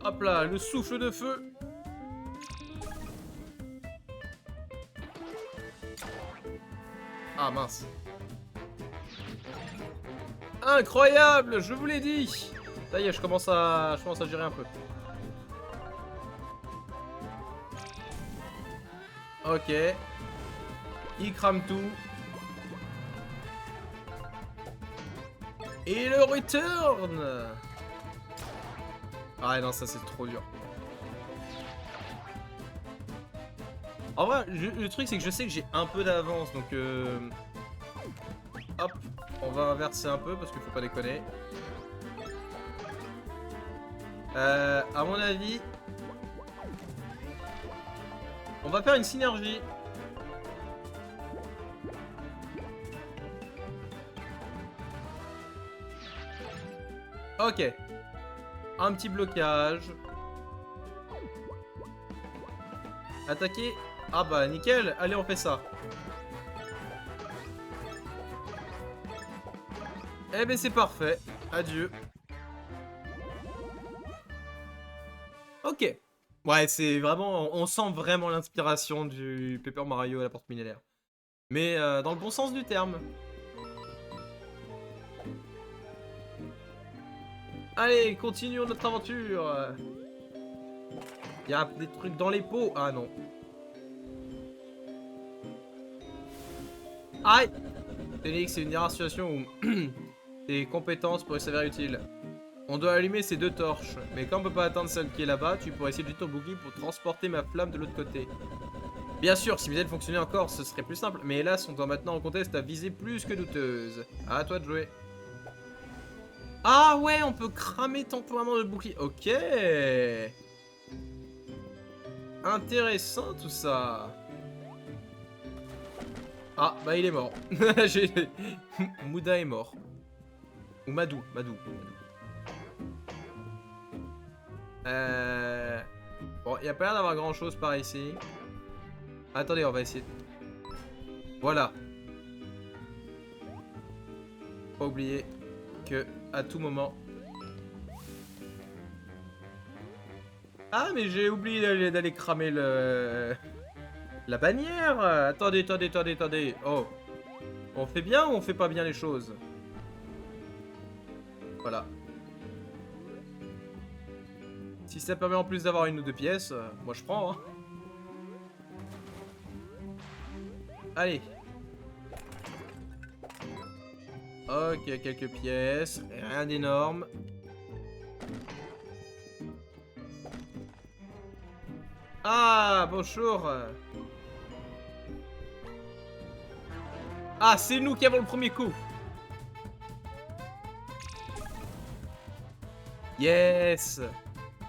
Hop là, le souffle de feu. Ah mince. Incroyable, je vous l'ai dit. Ça y est, je commence à gérer un peu. Ok. Il crame tout. Et le return. Ah non, ça c'est trop dur. En vrai, le truc c'est que je sais que j'ai un peu d'avance, donc hop, on va inverser un peu parce qu'il faut pas déconner. À mon avis, on va faire une synergie. Ok. Un petit blocage. Attaquer. Ah bah nickel. Allez, on fait ça. Eh ben c'est parfait. Adieu. Ok. Ouais, c'est vraiment... On sent vraiment l'inspiration du Paper Mario à la porte millénaire. Mais dans le bon sens du terme. Allez, continuons notre aventure. Il y a des trucs dans les pots. Ah non. Aïe. Phoenix, c'est une rare situation où tes compétences pourraient s'avérer utiles. On doit allumer ces deux torches. Mais quand on peut pas atteindre celle qui est là-bas, tu pourrais essayer d'utiliser ton bouclier pour transporter ma flamme de l'autre côté. Bien sûr, si mes ailes fonctionnaient encore, ce serait plus simple. Mais hélas, on doit maintenant en conteste ta visée plus que douteuse. À toi de jouer. Ah ouais, on peut cramer temporairement le bouclier. Ok. Intéressant tout ça. Ah, bah il est mort. Mouda est mort. Ou Madou. Bon, il n'y a pas l'air d'avoir grand chose par ici. Attendez, on va essayer. Voilà. Pas oublier que à tout moment. Ah, mais j'ai oublié d'aller cramer la bannière. Attendez. Oh. On fait bien ou on fait pas bien les choses? Voilà. Si ça permet en plus d'avoir une ou deux pièces, moi je prends. Hein. Allez. Ok, quelques pièces. Rien d'énorme. Ah, bonjour. Ah, c'est nous qui avons le premier coup. Yes.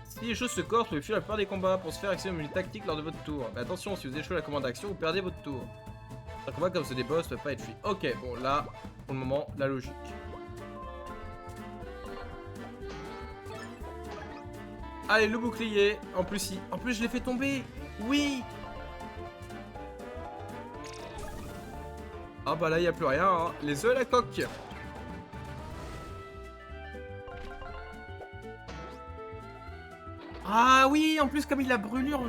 Si les choses se corrent, vous pouvez fuir la plupart des combats pour se faire accéder au menu tactique lors de votre tour. Mais attention, si vous échouez la commande d'action, vous perdez votre tour. Un combat comme ceux des boss ne peut pas être fui. Ok, bon là, pour le moment, la logique. Allez, le bouclier. En plus, je l'ai fait tomber. Oui. Ah bah là, il n'y a plus rien. Hein. Les œufs à la coque. Ah oui, en plus, comme il a brûlure,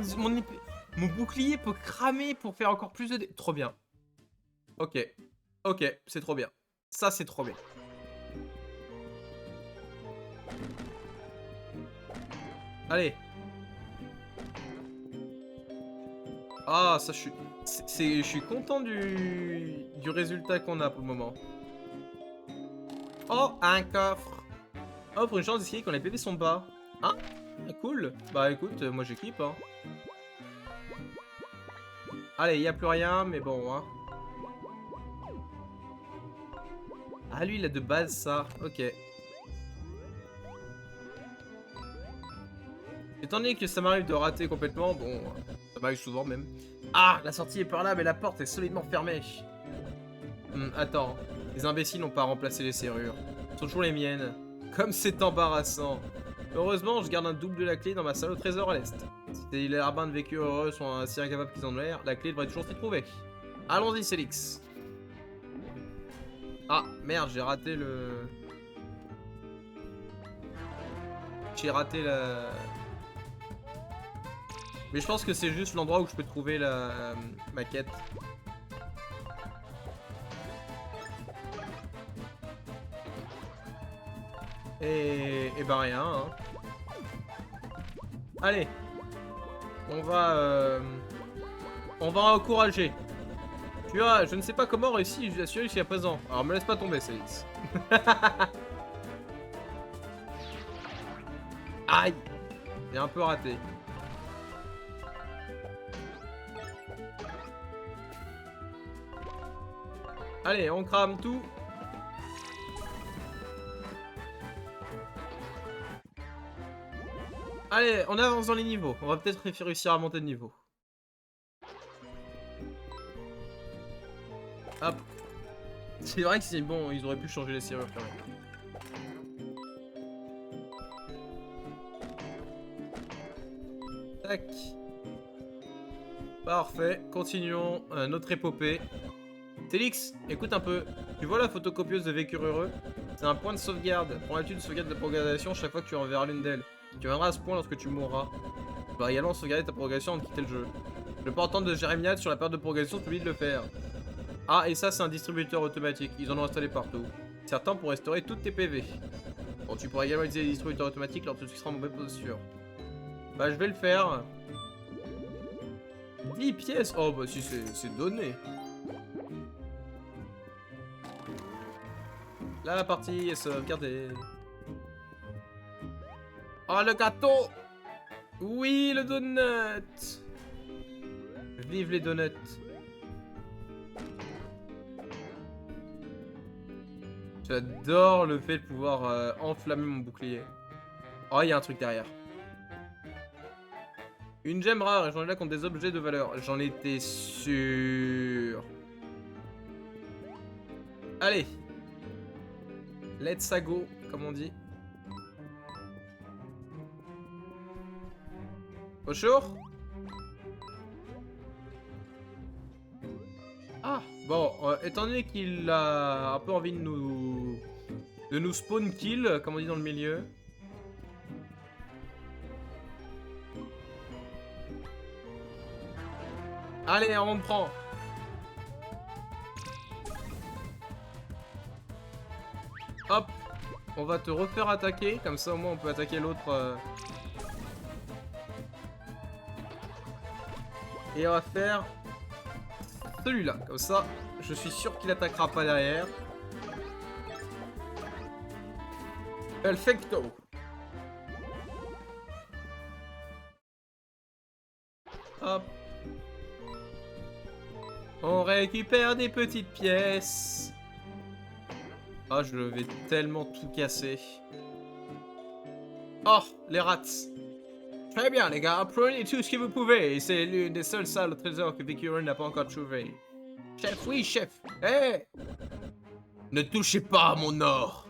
mon bouclier peut cramer pour faire encore plus de trop bien. Ok. Ok, c'est trop bien. Ça, c'est trop bien. Allez. Ah, ça, je suis content du résultat qu'on a pour le moment. Oh, un coffre. Oh, pour une chance d'essayer quand les PV sont bas. Hein? Ah, cool. Bah écoute, moi j'équipe. Hein. Allez, il a plus rien, mais bon. Hein. Ah, lui, il a de base ça. Ok. Étant donné que ça m'arrive de rater complètement, bon, ça m'arrive souvent même. Ah, la sortie est par là, mais la porte est solidement fermée. Attends, les imbéciles n'ont pas remplacé les serrures. Ce sont toujours les miennes. Comme c'est embarrassant. Heureusement, je garde un double de la clé dans ma salle au trésor à l'est. Si les larbins de vécu heureux sont ainsi incapables qu'ils en ont l'air, la clé devrait toujours s'y trouver. Allons-y, Célix. Ah, merde, j'ai raté le... J'ai raté la... Mais je pense que c'est juste l'endroit où je peux trouver la maquette. Et bah rien. Hein. Allez. On va encourager. Tu vois, je ne sais pas comment réussir assurer jusqu'à présent. Alors me laisse pas tomber, Célix. Aïe. J'ai un peu raté. Allez, on crame tout. Allez, on avance dans les niveaux. On va peut-être réussir à monter de niveau. Hop. C'est vrai que c'est bon, ils auraient pu changer les serrures quand même. Tac. Parfait, continuons notre épopée. Télix, écoute un peu. Tu vois la photocopieuse de Vécu heureux? C'est un point de sauvegarde. Prends l'habitude de sauvegarder ta progression chaque fois que tu enverras l'une d'elles. Tu viendras à ce point lorsque tu mourras. Tu vas également sauvegarder ta progression avant de quitter le jeu. Le portant de Jérémiade sur la période de progression, tu oublies de le faire. Ah, et ça, c'est un distributeur automatique. Ils en ont installé partout. Certains pour restaurer toutes tes PV. Bon, tu pourras également utiliser les distributeurs automatiques lorsque tu seras en mauvaise posture. Bah, je vais le faire. 10 pièces. Oh, bah, si, c'est donné. Là, la partie est sauvegardée. Oh, le gâteau! Oui, le donut! Vive les donuts! J'adore le fait de pouvoir enflammer mon bouclier. Oh, il y a un truc derrière. Une gemme rare, échangez là contre des objets de valeur. J'en étais sûr. Allez. Let's go, comme on dit. Au chaud? Ah, bon, étant donné qu'il a un peu envie de nous spawn kill, comme on dit dans le milieu. Allez, on prend. Hop, on va te refaire attaquer, comme ça au moins on peut attaquer l'autre. Et on va faire celui-là, comme ça je suis sûr qu'il attaquera pas derrière. Perfecto. Hop. On récupère des petites pièces. Ah, je vais tellement tout casser. Oh, les rats. Très bien, les gars, prenez tout ce que vous pouvez. C'est l'une des seules salles au trésor que Vécu heureux n'a pas encore trouvé. Chef, oui, chef. Hé! Hey! Ne touchez pas à mon or.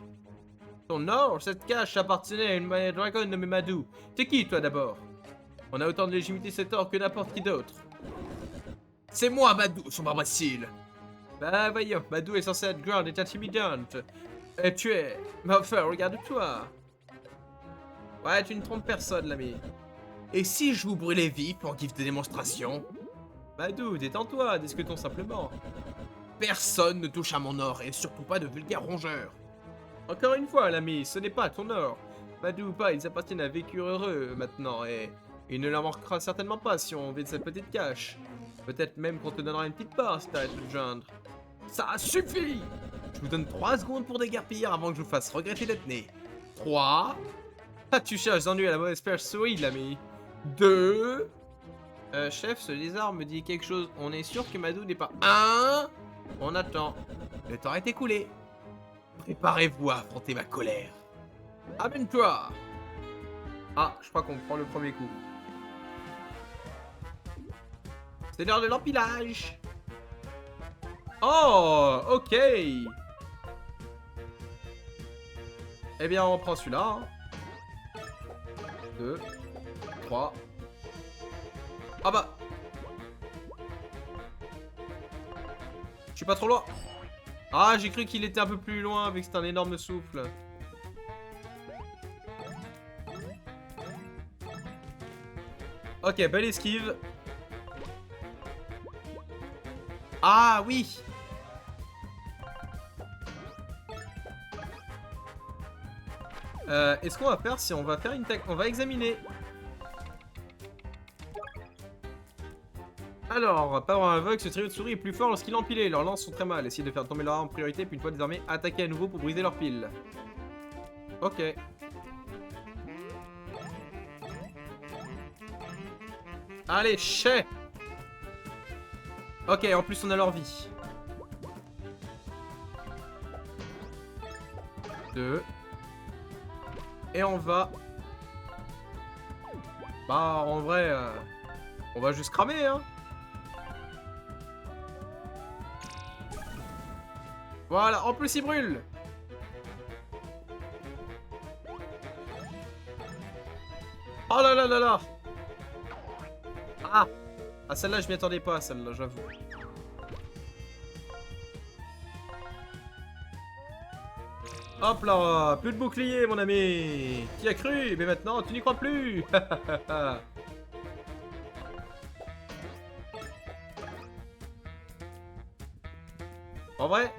Ton or? Cette cache appartenait à une dragon nommée Madou. T'es qui, toi, d'abord? On a autant de légitimité cet or que n'importe qui d'autre. C'est moi, Madou, son imbécile. Bah voyons, Madou est censé être grande et intimidante. Et tu es... Mais enfin, regarde-toi. Ouais, tu ne trompes personne, l'ami. Et si je vous brûlais vif en guise de démonstration? Madou, détends-toi, discutons simplement. Personne ne touche à mon or, et surtout pas de vulgaires rongeurs. Encore une fois, l'ami, ce n'est pas ton or. Madou ou pas, ils appartiennent à Vécure Heureux maintenant, et il ne leur manquera certainement pas si on vide cette petite cache. Peut-être même qu'on te donnera une petite part si t'arrêtes de nous joindre. Ça suffit! Je vous donne 3 secondes pour déguerpir avant que je vous fasse regretter d'être né. 3. Ah, tu cherches d'ennui à la mauvaise perche-souris, l'ami. 2. Chef, ce lézard me dit quelque chose. On est sûr que Madou n'est pas... 1. On attend. Le temps est écoulé. Préparez-vous à affronter ma colère. Amène-toi. Ah, je crois qu'on prend le premier coup. C'est l'heure de l'empilage. Oh, ok. Eh bien, on prend celui-là. 2, 3. Ah bah. Je suis pas trop loin. Ah, j'ai cru qu'il était un peu plus loin avec cet un énorme souffle. Ok, belle esquive. Ah oui. Est-ce qu'on va faire si on va faire une on va examiner. Alors, pas avoir un aveugle, ce trio de souris est plus fort lorsqu'il est empilé. Leurs lances sont très mal. Essayez de faire tomber leur arme en priorité, puis une fois désarmés, attaquer à nouveau pour briser leur pile. Ok. Allez, chais. Ok, en plus on a leur vie. 2. Et on va... Bah, en vrai, on va juste cramer, hein. Voilà, en plus il brûle. Oh là là là là. Ah. Ah, celle-là, je m'y attendais pas, celle-là, j'avoue. Hop là, plus de bouclier, mon ami. Qui a cru? Mais maintenant, tu n'y crois plus. En vrai,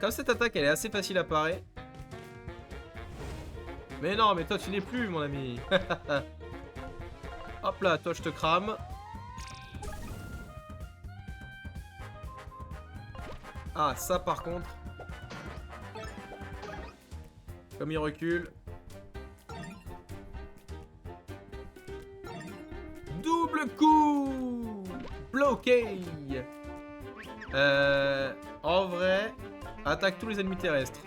comme cette attaque, elle est assez facile à parer. Mais non, mais toi, tu n'es plus, mon ami. Hop là, toi, je te crame. Ah, ça, par contre. Comme il recule. Double coup. Bloqué. En vrai, attaque tous les ennemis terrestres.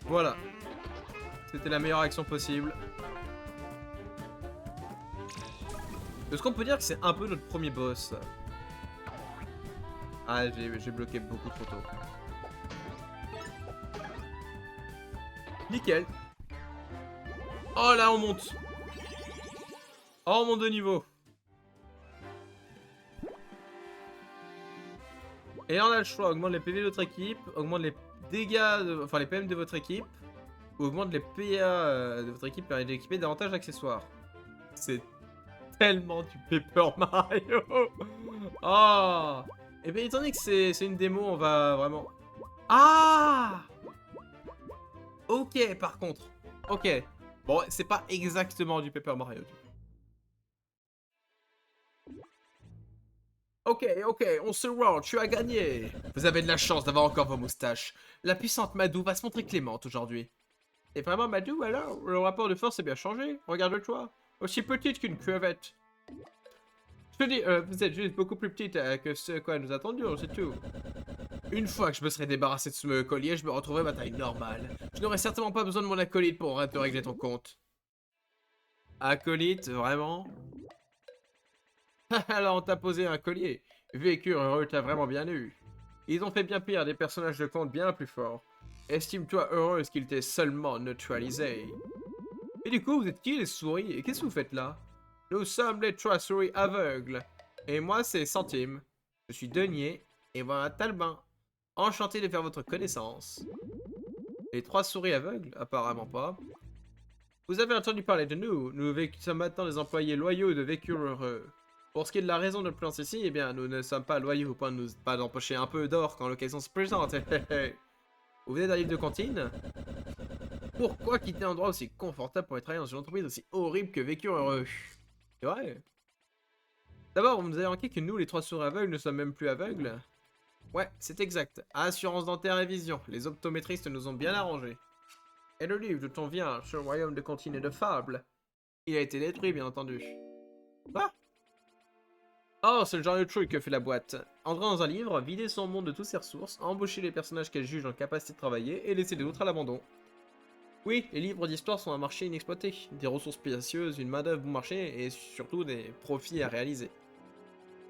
Voilà. C'était la meilleure action possible. Est-ce qu'on peut dire que c'est un peu notre premier boss? Ah, j'ai bloqué beaucoup trop tôt. Nickel. Oh là, on monte. Oh, on monte de niveau. Et là, on a le choix. Augmente les PV de votre équipe, augmente les dégâts, enfin les PM de votre équipe, ou augmente les PA de votre équipe et d'équiper davantage d'accessoires. C'est tellement du Paper Mario. Oh. Et bien, étant donné que c'est une démo, on va vraiment... Ah. Ok, par contre. Ok. Bon, c'est pas exactement du Paper Mario. Ok, ok, on se roll, tu as gagné. Vous avez de la chance d'avoir encore vos moustaches. La puissante Madou va se montrer clémente aujourd'hui. Et vraiment Madou alors? Le rapport de force a bien changé. Regarde-toi. Aussi petite qu'une crevette. Je te dis, vous êtes juste beaucoup plus petite que ce à quoi nous attendions, c'est tout. Une fois que je me serai débarrassé de ce collier, je me retrouverai ma taille normale. Je n'aurai certainement pas besoin de mon acolyte pour te régler ton compte. Acolyte, vraiment? Alors on t'a posé un collier. Vécure heureux t'a vraiment bien eu. Ils ont fait bien pire, des personnages de conte bien plus forts. Estime-toi heureuse qu'il t'ait seulement neutralisé. Et du coup, vous êtes qui les souris? Et qu'est-ce que vous faites là? Nous sommes les 3 souris aveugles. Et moi, c'est Centime. Je suis Denier. Et voilà Talbin. Enchanté de faire votre connaissance. Les 3 souris aveugles? Apparemment pas. Vous avez entendu parler de nous. Nous sommes maintenant des employés loyaux de Vécure Heureux. Pour ce qui est de la raison de notre présence ici, eh bien, nous ne sommes pas loyaux au point de nous pas d'empocher un peu d'or quand l'occasion se présente. Vous venez d'un livre de cantine? Pourquoi quitter un endroit aussi confortable pour aller travailler dans une entreprise aussi horrible que Vécure Heureux? C'est vrai. D'abord, vous nous avez remarqué que nous, les trois sourds aveugles, ne sommes même plus aveugles. Ouais, c'est exact. Assurance dentaire et vision. Les optométristes nous ont bien arrangés. Et le livre dont on vient, sur le royaume de cantine et de fable. Il a été détruit, bien entendu. Quoi? Oh, c'est le genre de truc que fait la boîte. Entrer dans un livre, vider son monde de toutes ses ressources, embaucher les personnages qu'elle juge en capacité de travailler et laisser les autres à l'abandon. Oui, les livres d'histoire sont un marché inexploité. Des ressources précieuses, une main-d'œuvre bon marché et surtout des profits à réaliser.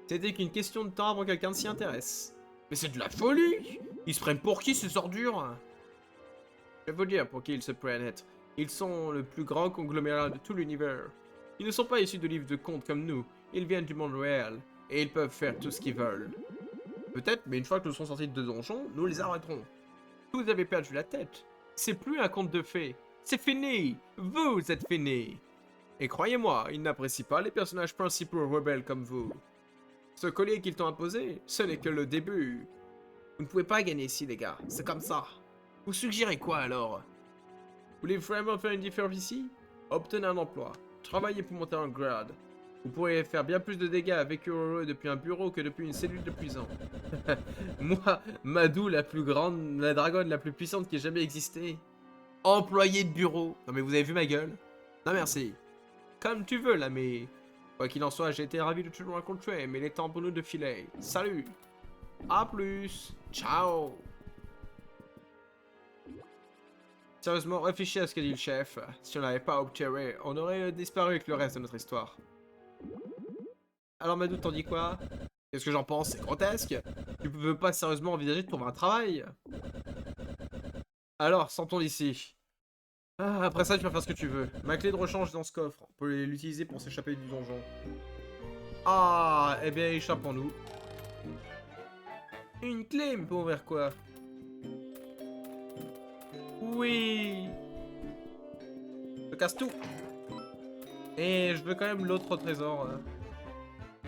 C'était qu'une question de temps avant que quelqu'un s'y intéresse. Mais c'est de la folie! Ils se prennent pour qui ces ordures? Je vais vous dire pour qui ils se prennent être. Ils sont le plus grand conglomérat de tout l'univers. Ils ne sont pas issus de livres de contes comme nous. Ils viennent du monde réel. Et ils peuvent faire tout ce qu'ils veulent. Peut-être, mais une fois que nous serons sortis de donjon, nous les arrêterons. Vous avez perdu la tête. C'est plus un conte de fées. C'est fini! Vous êtes fini! Et croyez-moi, ils n'apprécient pas les personnages principaux rebelles comme vous. Ce collier qu'ils t'ont imposé, ce n'est que le début. Vous ne pouvez pas gagner ici, les gars. C'est comme ça. Vous suggérez quoi, alors? Voulez vraiment faire une différence ici? Obtenez un emploi. Travaillez pour monter en grade. Vous pourriez faire bien plus de dégâts avec Heureux depuis un bureau que depuis une cellule de prison. Moi, Madou, la plus grande, la dragonne la plus puissante qui ait jamais existé. Employé de bureau. Non mais vous avez vu ma gueule? Non merci. Comme tu veux, là, mais... Quoi qu'il en soit, j'ai été ravi de te rencontrer, mais il est temps pour nous de filer. Salut! A plus! Ciao! Sérieusement, réfléchis à ce qu'a dit le chef. Si on n'avait pas obtenu, on aurait disparu avec le reste de notre histoire. Alors Madou, t'en dis quoi? Qu'est-ce que j'en pense? C'est grotesque! Tu peux pas sérieusement envisager de trouver un travail? Alors, sortons d'ici. Ah, après ça, tu peux faire ce que tu veux. Ma clé de rechange est dans ce coffre. On peut l'utiliser pour s'échapper du donjon. Ah, eh bien, échappons-nous. Une clé, mais pour ouvrir quoi? Oui! Je casse tout! Et je veux quand même l'autre trésor.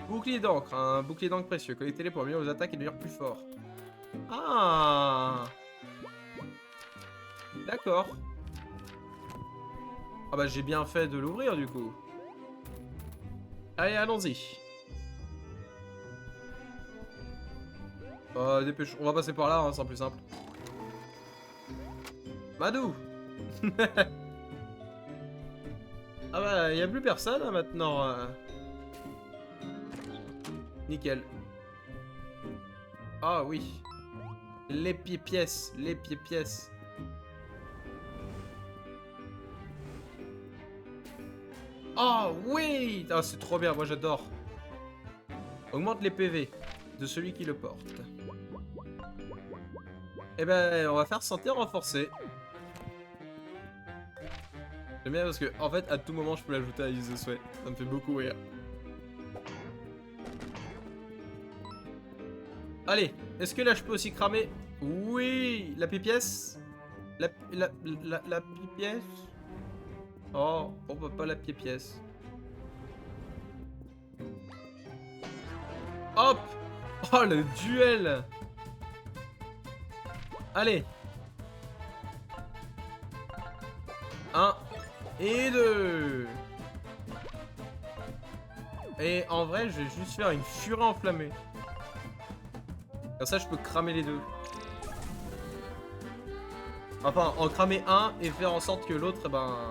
Bouclier d'encre, un bouclier d'encre précieux. Collectez-les pour améliorer vos attaques et devenir plus fort. Ah! D'accord. Ah bah j'ai bien fait de l'ouvrir du coup. Allez, allons-y. Dépêche, on va passer par là, hein, c'est plus simple. Madou. Ah bah, y a plus personne hein, maintenant. Nickel. Ah oui. Les pieds-pièces, les pieds-pièces. Oh oui! Ah, c'est trop bien, moi j'adore. Augmente les PV de celui qui le porte. Eh ben, on va faire santé renforcée. J'aime bien parce que, en fait, à tout moment, je peux l'ajouter à Use the Sweat. Ça me fait beaucoup rire. Allez, est-ce que là, je peux aussi cramer? Oui! La pièce. La pièce. Oh, on peut pas la pièce. Hop! Oh, le duel! Allez! 1 et 2. Et en vrai, je vais juste faire une furie enflammée. Comme ça, je peux cramer les deux. Enfin, en cramer un et faire en sorte que l'autre, ben...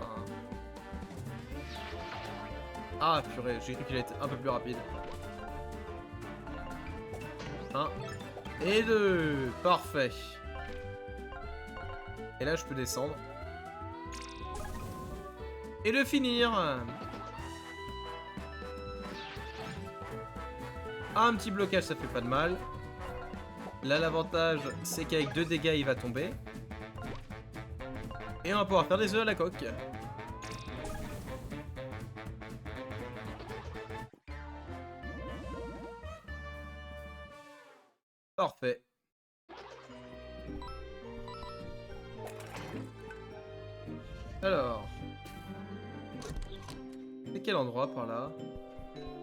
Ah, purée, j'ai cru qu'il allait être un peu plus rapide. 1 et 2. Parfait. Et là, je peux descendre. Et le finir. Un petit blocage, ça fait pas de mal. Là, l'avantage, c'est qu'avec 2 dégâts, il va tomber. Et on va pouvoir faire des œufs à la coque. Parfait. Alors. quel endroit par là?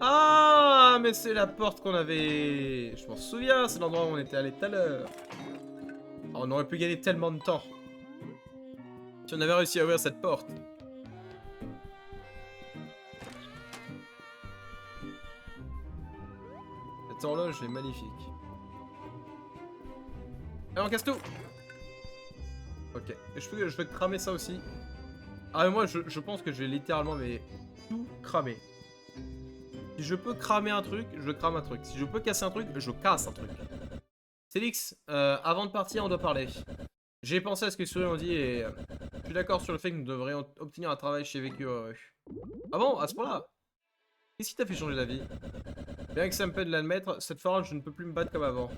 Ah, mais c'est la porte qu'on avait... Je m'en souviens, c'est l'endroit où on était allé tout à l'heure. Oh, on aurait pu gagner tellement de temps. Si on avait réussi à ouvrir cette porte. Cette horloge est magnifique. Allez, on casse tout. Ok, et je vais cramer ça aussi. Ah, mais moi, je pense que je vais littéralement mais tout cramer. Si je peux cramer un truc, je crame un truc. Si je peux casser un truc, je casse un truc. Célix, avant de partir, on doit parler. J'ai pensé à ce que Souris ont dit et je suis d'accord sur le fait que nous devrions obtenir un travail chez Vécu Heureux. Ah bon, à ce point-là? Qu'est-ce qui t'a fait changer d'avis? Bien que ça me peine de l'admettre, cette fois je ne peux plus me battre comme avant.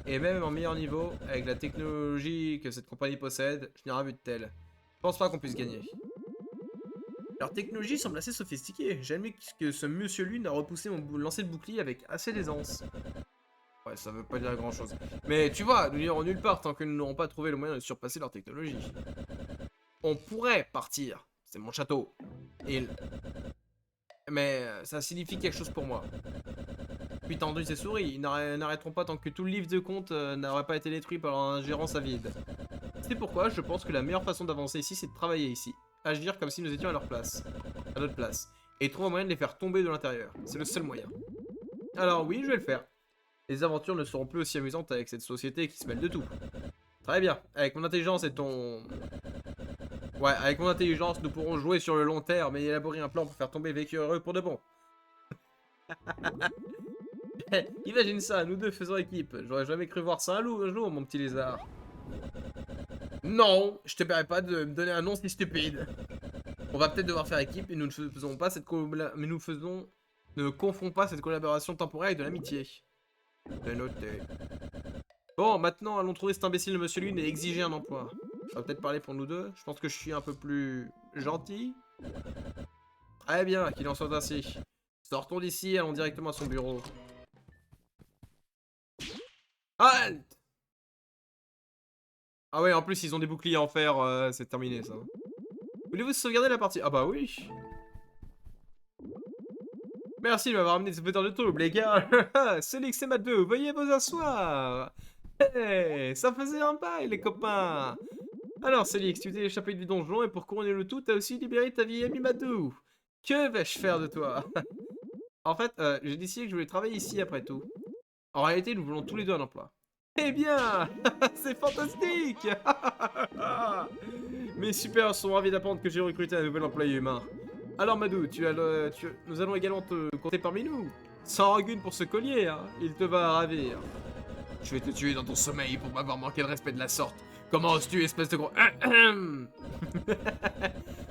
Et même en meilleur niveau, avec la technologie que cette compagnie possède, je n'ai rien vu de tel. Je pense pas qu'on puisse gagner. Leur technologie semble assez sophistiquée. J'ai admis que ce monsieur Lune a repoussé mon lancer de bouclier avec assez d'aisance. Ouais, ça veut pas dire grand chose. Mais tu vois, nous n'irons nulle part tant que nous n'aurons pas trouvé le moyen de surpasser leur technologie. On pourrait partir. C'est mon château. Mais ça signifie quelque chose pour moi. Puis tendu ses souris, ils n'arrêteront pas tant que tout le livre de compte n'aurait pas été détruit par leur ingérence avide. C'est pourquoi je pense que la meilleure façon d'avancer ici, c'est de travailler ici. Agir comme si nous étions à leur place. À notre place. Et trouver un moyen de les faire tomber de l'intérieur. C'est le seul moyen. Alors oui, je vais le faire. Les aventures ne seront plus aussi amusantes avec cette société qui se mêle de tout. Très bien. Avec mon intelligence et ton... Ouais, avec mon intelligence, nous pourrons jouer sur le long terme et élaborer un plan pour faire tomber Vécu Heureux pour de bon. Imagine ça, nous deux faisons équipe. J'aurais jamais cru voir ça un jour, mon petit lézard. Non, je te permets pas de me donner un nom si stupide. On va peut-être devoir faire équipe et nous ne faisons pas cette ne confondons pas cette collaboration temporaire avec de l'amitié. C'est noté. Bon, maintenant allons trouver cet imbécile de Monsieur Lune et exiger un emploi. On va peut-être parler pour nous deux. Je pense que je suis un peu plus gentil. Très bien, qu'il en soit ainsi. Sortons d'ici et allons directement à son bureau. Halt! Ah ouais, en plus ils ont des boucliers en fer, c'est terminé ça. Voulez-vous sauvegarder la partie? Ah bah oui. Merci de m'avoir amené ce fauteur de trouble, les gars. Célix et Madou, veuillez vous asseoir. Hey, ça faisait un bail, les copains. Alors, Célix, tu t'es échappé du donjon et pour couronner le tout, t'as aussi libéré ta vieille amie Madou. Que vais-je faire de toi? En fait, j'ai décidé que je voulais travailler ici après tout. En réalité, nous voulons tous les deux un emploi. Eh bien, c'est fantastique. Mes supérieurs sont ravis d'apprendre que j'ai recruté un nouvel employé humain. Alors Madou, nous allons également te compter parmi nous. Sans rancune pour ce collier, hein. Il te va ravir. Je vais te tuer dans ton sommeil pour m'avoir manqué de respect de la sorte. Comment oses-tu, espèce de gros...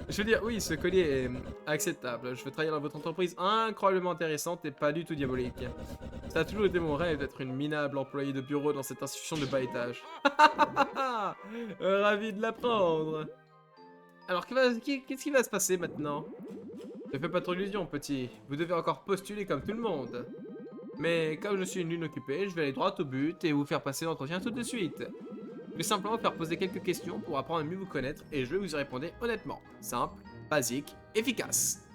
Je veux dire, oui, ce collier est acceptable. Je veux travailler dans votre entreprise incroyablement intéressante et pas du tout diabolique. Ça a toujours été mon rêve d'être une minable employée de bureau dans cette institution de bas étage. Ravi de l'apprendre. Alors, qu'est-ce qui va se passer maintenant? Ne fais pas trop d'illusions, petit. Vous devez encore postuler comme tout le monde. Mais comme je suis une lune occupée, je vais aller droit au but et vous faire passer l'entretien tout de suite. Je vais simplement faire poser quelques questions pour apprendre à mieux vous connaître et je vais vous y répondre honnêtement. Simple, basique, efficace.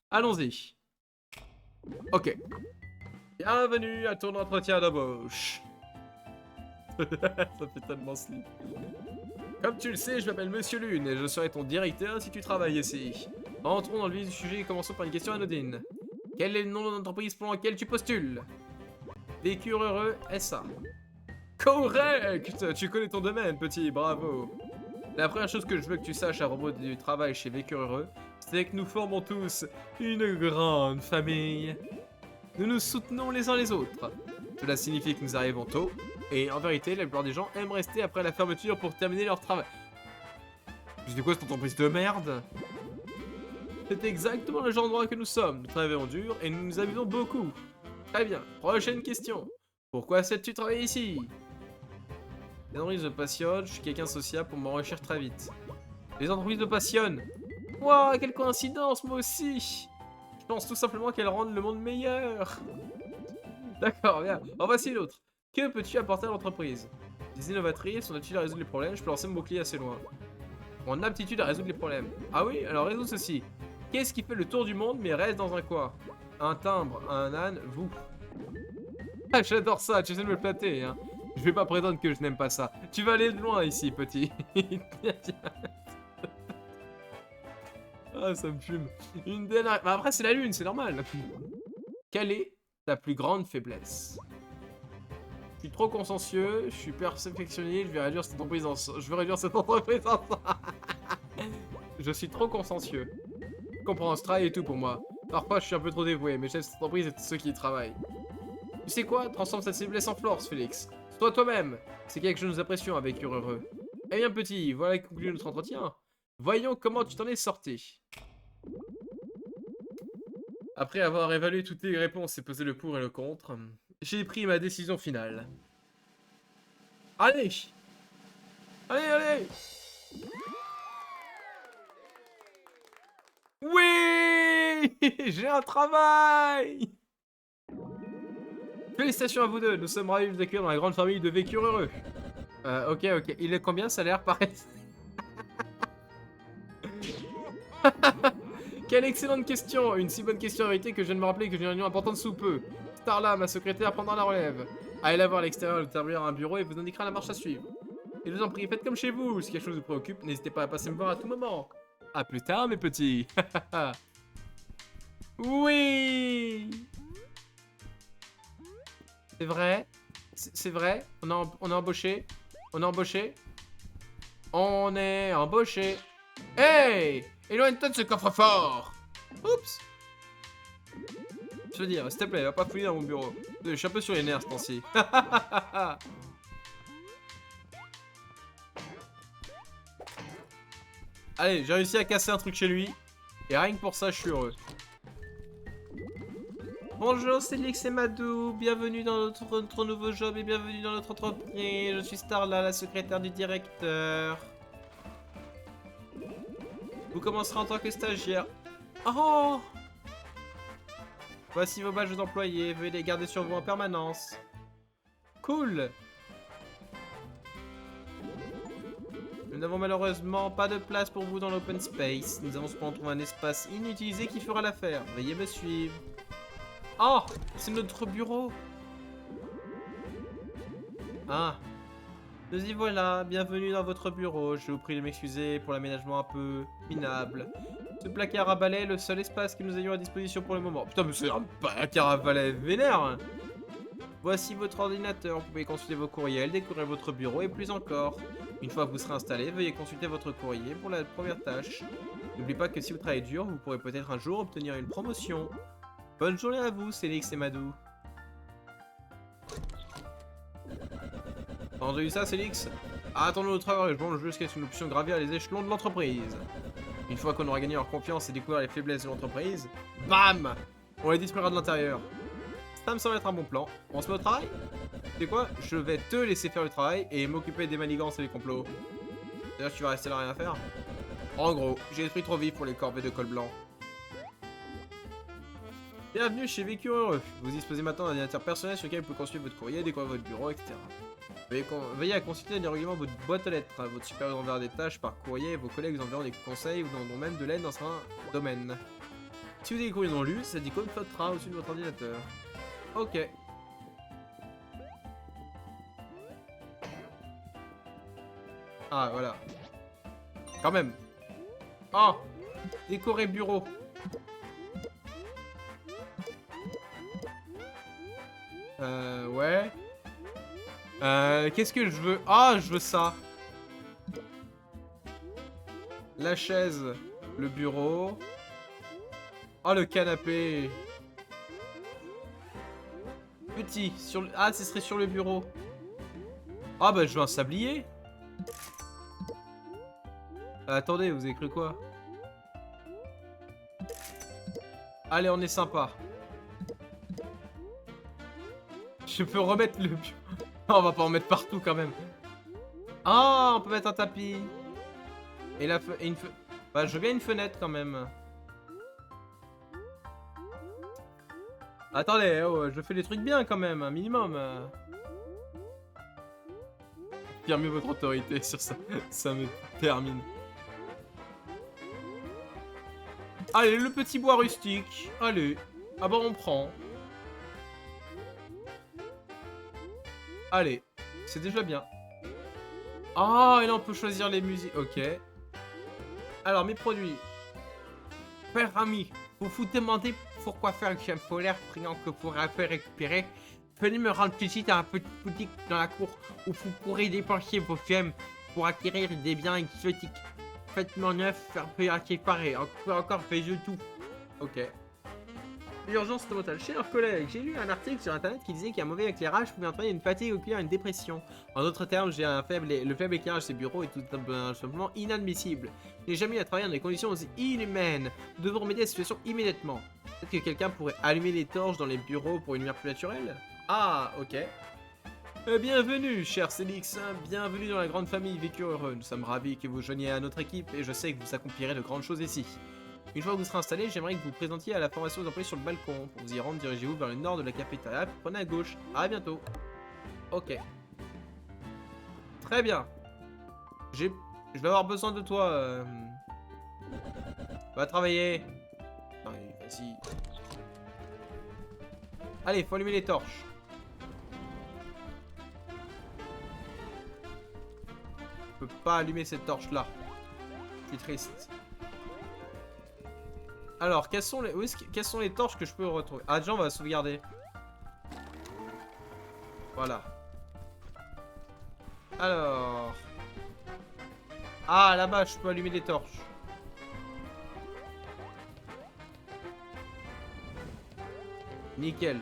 Allons-y. Ok. Bienvenue à ton entretien d'embauche. Ça fait tellement slip. Comme tu le sais, je m'appelle Monsieur Lune et je serai ton directeur si tu travailles ici. Entrons dans le vif du sujet et commençons par une question anodine. Quel est le nom de l'entreprise pour laquelle tu postules? Vécu Heureux SA. Correct! Tu connais ton domaine, petit, bravo. La première chose que je veux que tu saches à propos du travail chez Vécu Heureux, c'est que nous formons tous une grande famille. Nous nous soutenons les uns les autres. Cela signifie que nous arrivons tôt, et en vérité, la plupart des gens aiment rester après la fermeture pour terminer leur travail. C'est quoi cette entreprise de merde? C'est exactement le genre d'endroit que nous sommes. Nous travaillons dur et nous nous amusons beaucoup. Très bien. Prochaine question. Pourquoi sais-tu travailler ici? Les entreprises me passionnent, je suis quelqu'un de sociable pour m'enrichir très vite. Les entreprises me passionnent. Waouh, quelle coïncidence, moi aussi. Je pense tout simplement qu'elles rendent le monde meilleur. D'accord, bien. En voici l'autre. Que peux-tu apporter à l'entreprise? Des innovatrices, son aptitude à résoudre les problèmes, je peux lancer mon bouclier assez loin. Mon aptitude à résoudre les problèmes. Ah oui, alors résous ceci. Qu'est-ce qui fait le tour du monde mais reste dans un coin? Un timbre, un âne, vous. Ah, j'adore ça, tu essaies de me flatter, hein. Je vais pas prétendre que je n'aime pas ça. Tu vas aller loin ici, petit. Ah, ça me fume. Une dernière... Bah, après, c'est la lune, c'est normal. Quelle est ta plus grande faiblesse? Je suis trop consciencieux, je suis perfectionniste, je vais réduire cette entreprise en... Je veux réduire cette entreprise en... Je suis trop consciencieux. Je comprends, ce travail et tout pour moi. Parfois, je suis un peu trop dévoué, mais j'aime cette entreprise et ceux qui y travaillent. Tu sais quoi? Transforme cette faiblesse en force, Félix. Sois toi-même. C'est quelque chose que nous apprécions avec Heureux. Eh bien, petit, voilà qui conclut notre entretien. Voyons comment tu t'en es sorti. Après avoir évalué toutes les réponses et pesé le pour et le contre, j'ai pris ma décision finale. Allez! Allez, allez! Oui! J'ai un travail! Félicitations à vous deux, nous sommes ravis de vous accueillir dans la grande famille de Vécure Heureux. Ok, ok. Il est combien ça a l'air pareil? Quelle excellente question! Une si bonne question en vérité que je viens de me rappeler que j'ai une réunion importante sous peu. Starla, ma secrétaire, prendra la relève. Allez la voir à l'extérieur, elle établira un bureau et vous indiquera la marche à suivre. Et je vous en prie, faites comme chez vous. Si quelque chose vous préoccupe, n'hésitez pas à passer me voir à tout moment. A plus tard, mes petits. Oui! C'est vrai? C'est vrai? On est embauché? On est embauché? On est embauché. Hey! Éloigne-toi de ce coffre-fort! Oups! Je veux dire, s'il te plaît, va pas fouiller dans mon bureau. Je suis un peu sur les nerfs ce temps-ci. Allez, j'ai réussi à casser un truc chez lui. Et rien que pour ça, je suis heureux. Bonjour, c'est Lix et Madou. Bienvenue dans notre nouveau job et bienvenue dans notre entreprise. Je suis Starla, la secrétaire du directeur. Vous commencerez en tant que stagiaire. Oh! Voici vos badges d'employés. Veuillez les garder sur vous en permanence. Cool! Nous n'avons malheureusement pas de place pour vous dans l'open space. Nous avons cependant trouvé un espace inutilisé qui fera l'affaire. Veuillez me suivre. Oh! C'est notre bureau! Ah! Nous y voilà, bienvenue dans votre bureau. Je vous prie de m'excuser pour l'aménagement un peu minable. Ce placard à balai est le seul espace que nous ayons à disposition pour le moment. Putain, mais c'est un placard à balai vénère! Voici votre ordinateur, vous pouvez consulter vos courriels, découvrir votre bureau et plus encore. Une fois que vous serez installé, veuillez consulter votre courrier pour la première tâche. N'oubliez pas que si vous travaillez dur, vous pourrez peut-être un jour obtenir une promotion. Bonne journée à vous, c'est Lix et Madou. T'as entendu ça, Célix? Attendons notre engagement jusqu'à ce que nous puissions gravir les échelons de l'entreprise. Une fois qu'on aura gagné leur confiance et découvert les faiblesses de l'entreprise, BAM! On les détruira de l'intérieur. Ça me semble être un bon plan. On se met au travail? Tu sais quoi? Je vais te laisser faire le travail et m'occuper des manigances et des complots. D'ailleurs, tu vas rester là rien faire? En gros, j'ai l'esprit trop vif pour les corvées de col blanc. Bienvenue chez Vécu Heureux. Vous disposez maintenant d'un ordinateur personnel sur lequel vous pouvez consulter votre courrier, découvrir votre bureau, etc. Veillez à consulter régulièrement votre boîte aux lettres. Votre supérieur enverra des tâches par courrier et vos collègues vous enverront des conseils ou donneront même de l'aide dans un domaine. Si vous avez des courriers non lus, cette icône flottera au-dessus de votre ordinateur. Ok. Ah, voilà. Quand même. Oh! Décorer bureau. Ouais. Qu'est-ce que je veux? Ah, je veux ça. La chaise. Le bureau. Oh, le canapé. Petit. Sur le... Ah, ce serait sur le bureau. Ah, bah, je veux un sablier. Attendez, vous avez cru quoi? Allez, on est sympa. Je peux remettre le... On va pas en mettre partout quand même. Ah, on peut mettre un tapis. Et la Bah, je veux bien une fenêtre quand même. Attendez, oh, je fais des trucs bien quand même, un minimum. Affirmez votre autorité sur ça. Ça me termine. Allez, le petit bois rustique. Allez. Ah bah on prend. Allez. C'est déjà bien. Ah, et là on peut choisir les musiques. Ok. Alors, mes produits. Père ami, vous vous demandez pourquoi faire un chien polaire priant que vous pourrez récupérer? Venez me rendre visite à un petit boutique dans la cour où vous pourrez dépenser vos gemmes pour acquérir des biens exotiques. Faites-moi neuf, faire payer à qui paraît. Encore fait de tout. Ok. L'urgence totale. Chers collègues, j'ai lu un article sur internet qui disait qu'un mauvais éclairage pouvait entraîner une fatigue oculaire et une dépression. En d'autres termes, le faible éclairage de ces bureaux est tout simplement inadmissible. Je n'ai jamais eu à travailler dans des conditions aussi inhumaines. Nous devons remédier à la situation immédiatement. Peut-être que quelqu'un pourrait allumer les torches dans les bureaux pour une lumière plus naturelle? Ah, ok. Bienvenue, cher Célix. Bienvenue dans la grande famille Vécu Heureux. Nous sommes ravis que vous joigniez à notre équipe et je sais que vous accomplirez de grandes choses ici. Une fois que vous serez installé, j'aimerais que vous présentiez à la formation aux employés sur le balcon. Pour vous y rendre, dirigez-vous vers le nord de la cafétéria, puis prenez à gauche. À bientôt. Ok. Très bien. Je vais avoir besoin de toi. Va travailler. Allez, vas-y. Allez, faut allumer les torches. Je peux pas allumer cette torche-là. Je suis triste. Alors, quelles sont les torches que je peux retrouver? Ah, déjà, on va sauvegarder. Voilà. Alors... Ah, là-bas, je peux allumer des torches. Nickel.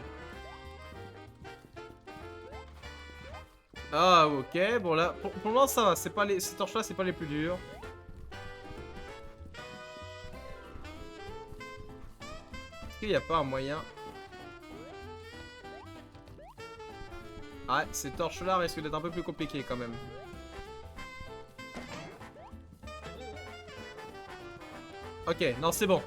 Ah, ok. Bon, là, pour le moment, ça va. Ces torches-là, c'est pas les plus dures. Il n'y a pas un moyen. Ah, ces torches-là risquent d'être un peu plus compliquées quand même. Ok, non, c'est bon.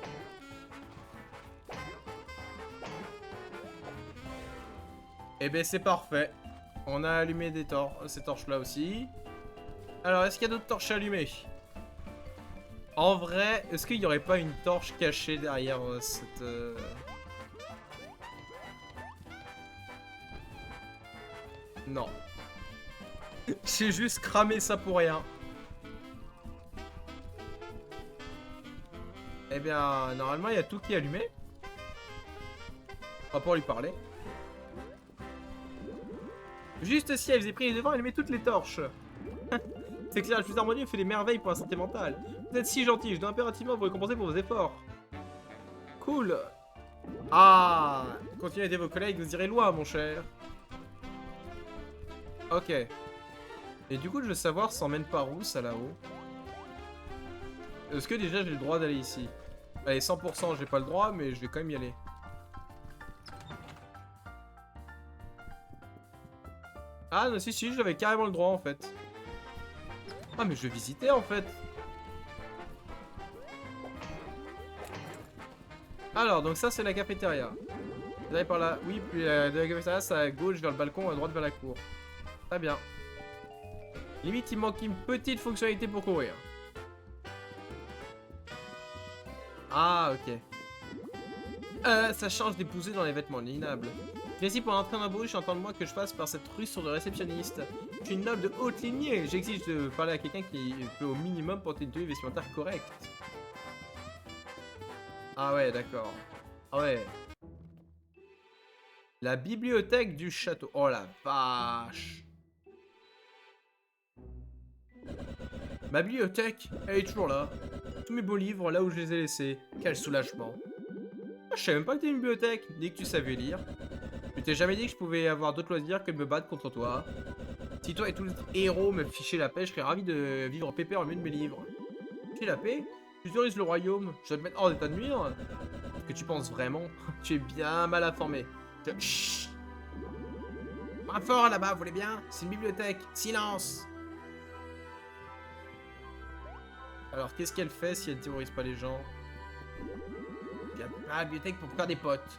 Eh ben, c'est parfait. On a allumé ces torches-là aussi. Alors, est-ce qu'il y a d'autres torches allumées? En vrai, est-ce qu'il n'y aurait pas une torche cachée derrière cette... Non. J'ai juste cramé ça pour rien. Eh bien, normalement, il y a tout qui est allumé. On va pas lui parler. Juste si elle faisait pris les devants, elle met toutes les torches. C'est clair, le plus harmonieux fait des merveilles pour la santé mentale. Vous êtes si gentil, je dois impérativement vous récompenser pour vos efforts. Cool. Ah, continuez à aider vos collègues, vous irez loin, mon cher. Ok. Et du coup, je veux savoir, ça emmène par où, ça, là-haut? Est-ce que déjà, j'ai le droit d'aller ici? Allez, 100%, j'ai pas le droit, mais je vais quand même y aller. Ah, non, si, j'avais carrément le droit, en fait. Ah, mais je vais visiter, en fait. Alors, donc ça, c'est la cafétéria. Vous allez par là. Oui, puis de la cafétéria, c'est à gauche vers le balcon, à droite vers la cour. Très bien. Limite, il manque une petite fonctionnalité pour courir. Ah, ok. Ça change des poussées dans les vêtements minables. Viens ici pour entrer dans la bouche, entends-moi que je passe par cette rue sur le réceptionniste. Je suis une noble de haute lignée. J'exige de parler à quelqu'un qui peut au minimum porter une tenue vestimentaire correcte. Ah ouais, d'accord. Ah ouais. La bibliothèque du château. Oh la vache. Ma bibliothèque, elle est toujours là. Tous mes beaux livres là où je les ai laissés. Quel soulagement. Ah, je savais même pas que t'étais une bibliothèque, ni que tu savais lire. Je t'ai jamais dit que je pouvais avoir d'autres loisirs que de me battre contre toi. Si toi et tous les héros me fichaient la paix, je serais ravi de vivre pépère au milieu de mes livres. Ficher la paix? Tu terrorises le royaume. Je dois te mettre hors d'état de nuire. Est-ce que tu penses vraiment? Tu es bien mal informé. Chut! Moins fort là-bas, vous voulez bien? C'est une bibliothèque. Silence! Alors, qu'est-ce qu'elle fait si elle terrorise pas les gens? Il y a pas de bibliothèque pour faire des potes.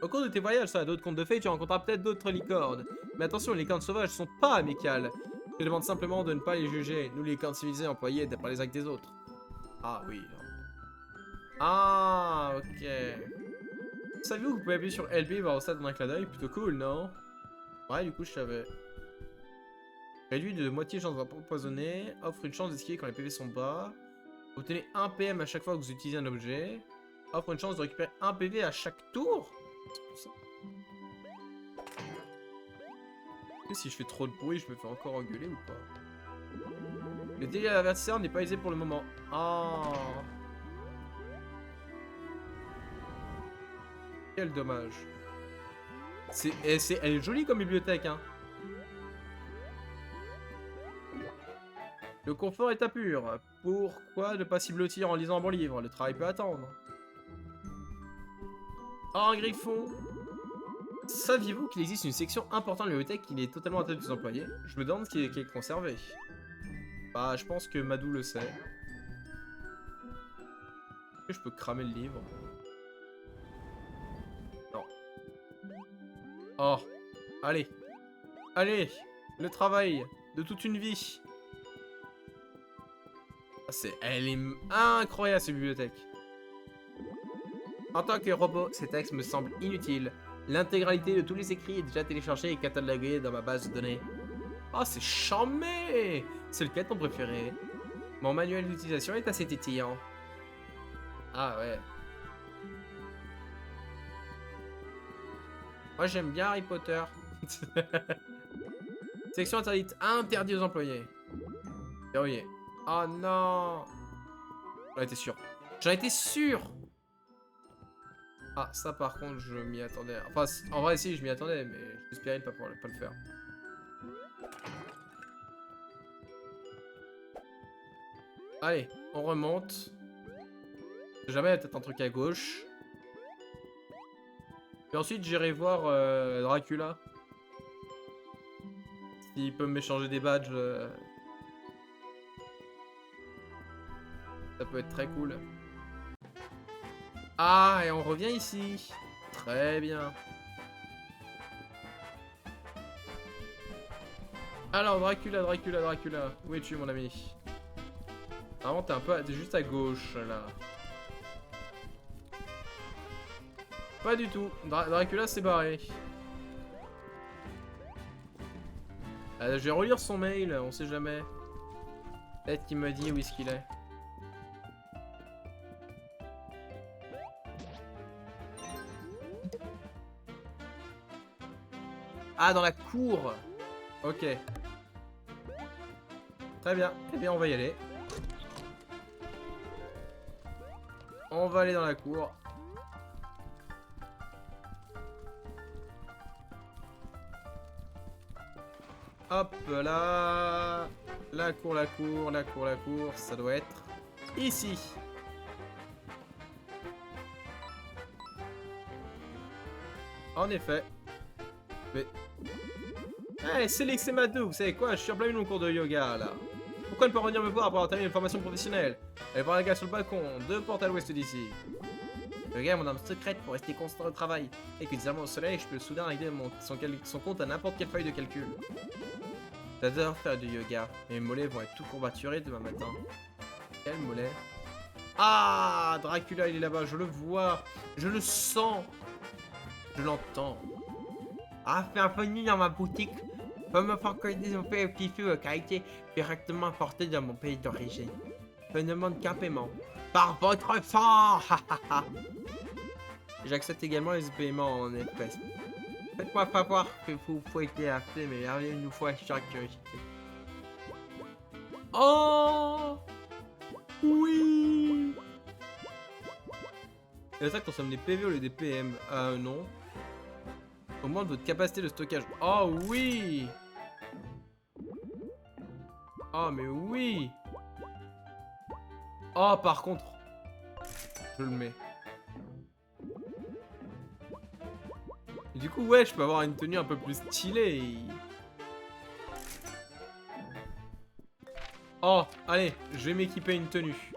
Au cours de tes voyages sur d'autres contes de fées, tu rencontreras peut-être d'autres licornes. Mais attention, les licornes sauvages sont pas amicales. Je te demande simplement de ne pas les juger. Nous, les licornes civilisées, employées par les actes des autres. Ah oui. Ah, ok. Savez-vous que vous pouvez appuyer sur LB et voir ça dans un clin d'œil? Plutôt cool, non? Ouais, du coup, je savais. Réduit de moitié chance d'être empoisonné. Offre une chance d'esquiver quand les PV sont bas. Obtenez 1 PM à chaque fois que vous utilisez un objet. Offre une chance de récupérer 1 PV à chaque tour. Et si je fais trop de bruit, je me fais encore engueuler ou pas? Le délai à l'adversaire n'est pas aisé pour le moment. Ah. Quel dommage. Elle est jolie comme bibliothèque, hein. Le confort est à pur. Pourquoi ne pas s'y blottir en lisant un bon livre? Le travail peut attendre. Oh, un griffon. Saviez-vous qu'il existe une section importante de la bibliothèque qui est totalement interdite aux employés? Je me demande ce qui est conservé. Bah, je pense que Madou le sait. Est-ce que je peux cramer le livre? Non. Oh, allez. Allez, le travail de toute une vie. Elle est incroyable, cette bibliothèque. En tant que robot, ces textes me semblent inutiles. L'intégralité de tous les écrits est déjà téléchargée et cataloguée dans ma base de données. Oh, c'est charmé! C'est lequel ton préféré? Mon manuel d'utilisation est assez tétillant. Ah ouais. Moi j'aime bien Harry Potter. Section interdite. Interdit aux employés. Verrouillé. Oh non! J'en étais sûr. J'en étais sûr! Ah, ça par contre, je m'y attendais. Enfin, en vrai, si, je m'y attendais, mais j'espérais ne pas le faire. Allez, on remonte. Jamais, il y a peut-être un truc à gauche. Et ensuite, j'irai voir Dracula. S'il peut m'échanger des badges. Ça peut être très cool. Ah, et on revient ici. Très bien. Alors, Dracula. Où es-tu, mon ami? Vraiment, t'es juste à gauche, là. Pas du tout. Dracula s'est barré. Je vais relire son mail, on sait jamais. Peut-être qu'il me dit où est-ce qu'il est. Ah, dans la cour. Ok. Très bien, on va y aller. On va aller dans la cour. Hop là. La cour, ça doit être ici. En effet. Mais... Hey, c'est Madou, vous savez quoi? Je suis en plein milieu de mon cours de yoga, là. Pourquoi ne pas revenir me voir après avoir terminé une formation professionnelle? Allez voir la gars sur le balcon, 2 portes à l'ouest d'ici. Le gars est mon arme secrète pour rester constant au travail. Et que disant au soleil, je peux soudain régler son compte à n'importe quelle feuille de calcul. J'adore faire du yoga. Mes mollets vont être tout courbaturés demain matin. Quel mollet? Ah, Dracula, il est là-bas, je le vois. Je le sens. Je l'entends. Ah, bienvenue dans ma boutique. Pas me faire que des objets de qualité directement importés dans mon pays d'origine. Je ne demande qu'un paiement. Par votre sang. J'accepte également les paiements en espèces. Faites-moi savoir que vous souhaitez acheter, mais arrivez une fois chaque curiosité. Oh oui. Et ça consomme des PV ou des PM? Non. Augmente votre capacité de stockage. Oh oui. Oh mais oui. Oh par contre, je le mets. Et du coup ouais, je peux avoir une tenue un peu plus stylée. Oh, allez, je vais m'équiper une tenue.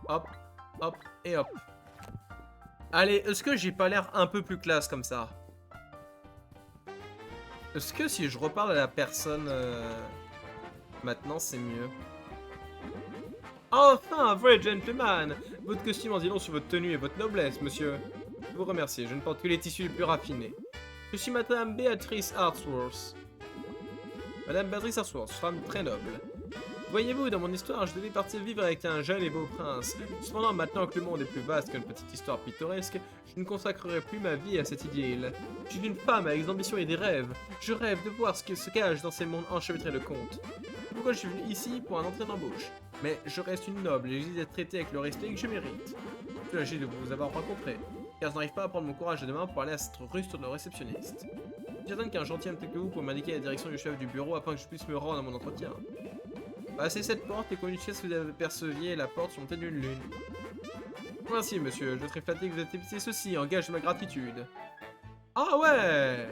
Hop, hop et hop. Allez, est-ce que j'ai pas l'air un peu plus classe comme ça? Est-ce que si je reparle à la personne maintenant, c'est mieux? Enfin, un vrai gentleman! Votre costume en dit long sur votre tenue et votre noblesse, monsieur. Je vous remercie, je ne porte que les tissus les plus raffinés. Je suis Madame Béatrice Hartsworth. Madame Béatrice Hartsworth, femme très noble. Voyez-vous, dans mon histoire, je devais partir vivre avec un jeune et beau prince. Cependant, maintenant que le monde est plus vaste qu'une petite histoire pittoresque, je ne consacrerai plus ma vie à cette idylle. Je suis une femme avec des ambitions et des rêves. Je rêve de voir ce que se cache dans ces mondes enchevêtrés de contes. C'est pourquoi je suis venu ici pour un entretien d'embauche. Mais je reste une noble et j'exige d'être traitée avec le respect que je mérite. Je suis âgé de vous avoir rencontré, car je n'arrive pas à prendre mon courage de demain pour aller à cette rustre de réceptionniste. Je suis certain qu'un gentilhomme tel que vous pour m'indiquer la direction du chef du bureau afin que je puisse me rendre à mon entretien. Passez cette porte et connu si vous aperceviez la porte sur mon tête d'une lune. Merci monsieur, je serais flatté que vous ayez fait ceci en gage de ma gratitude. Ah ouais!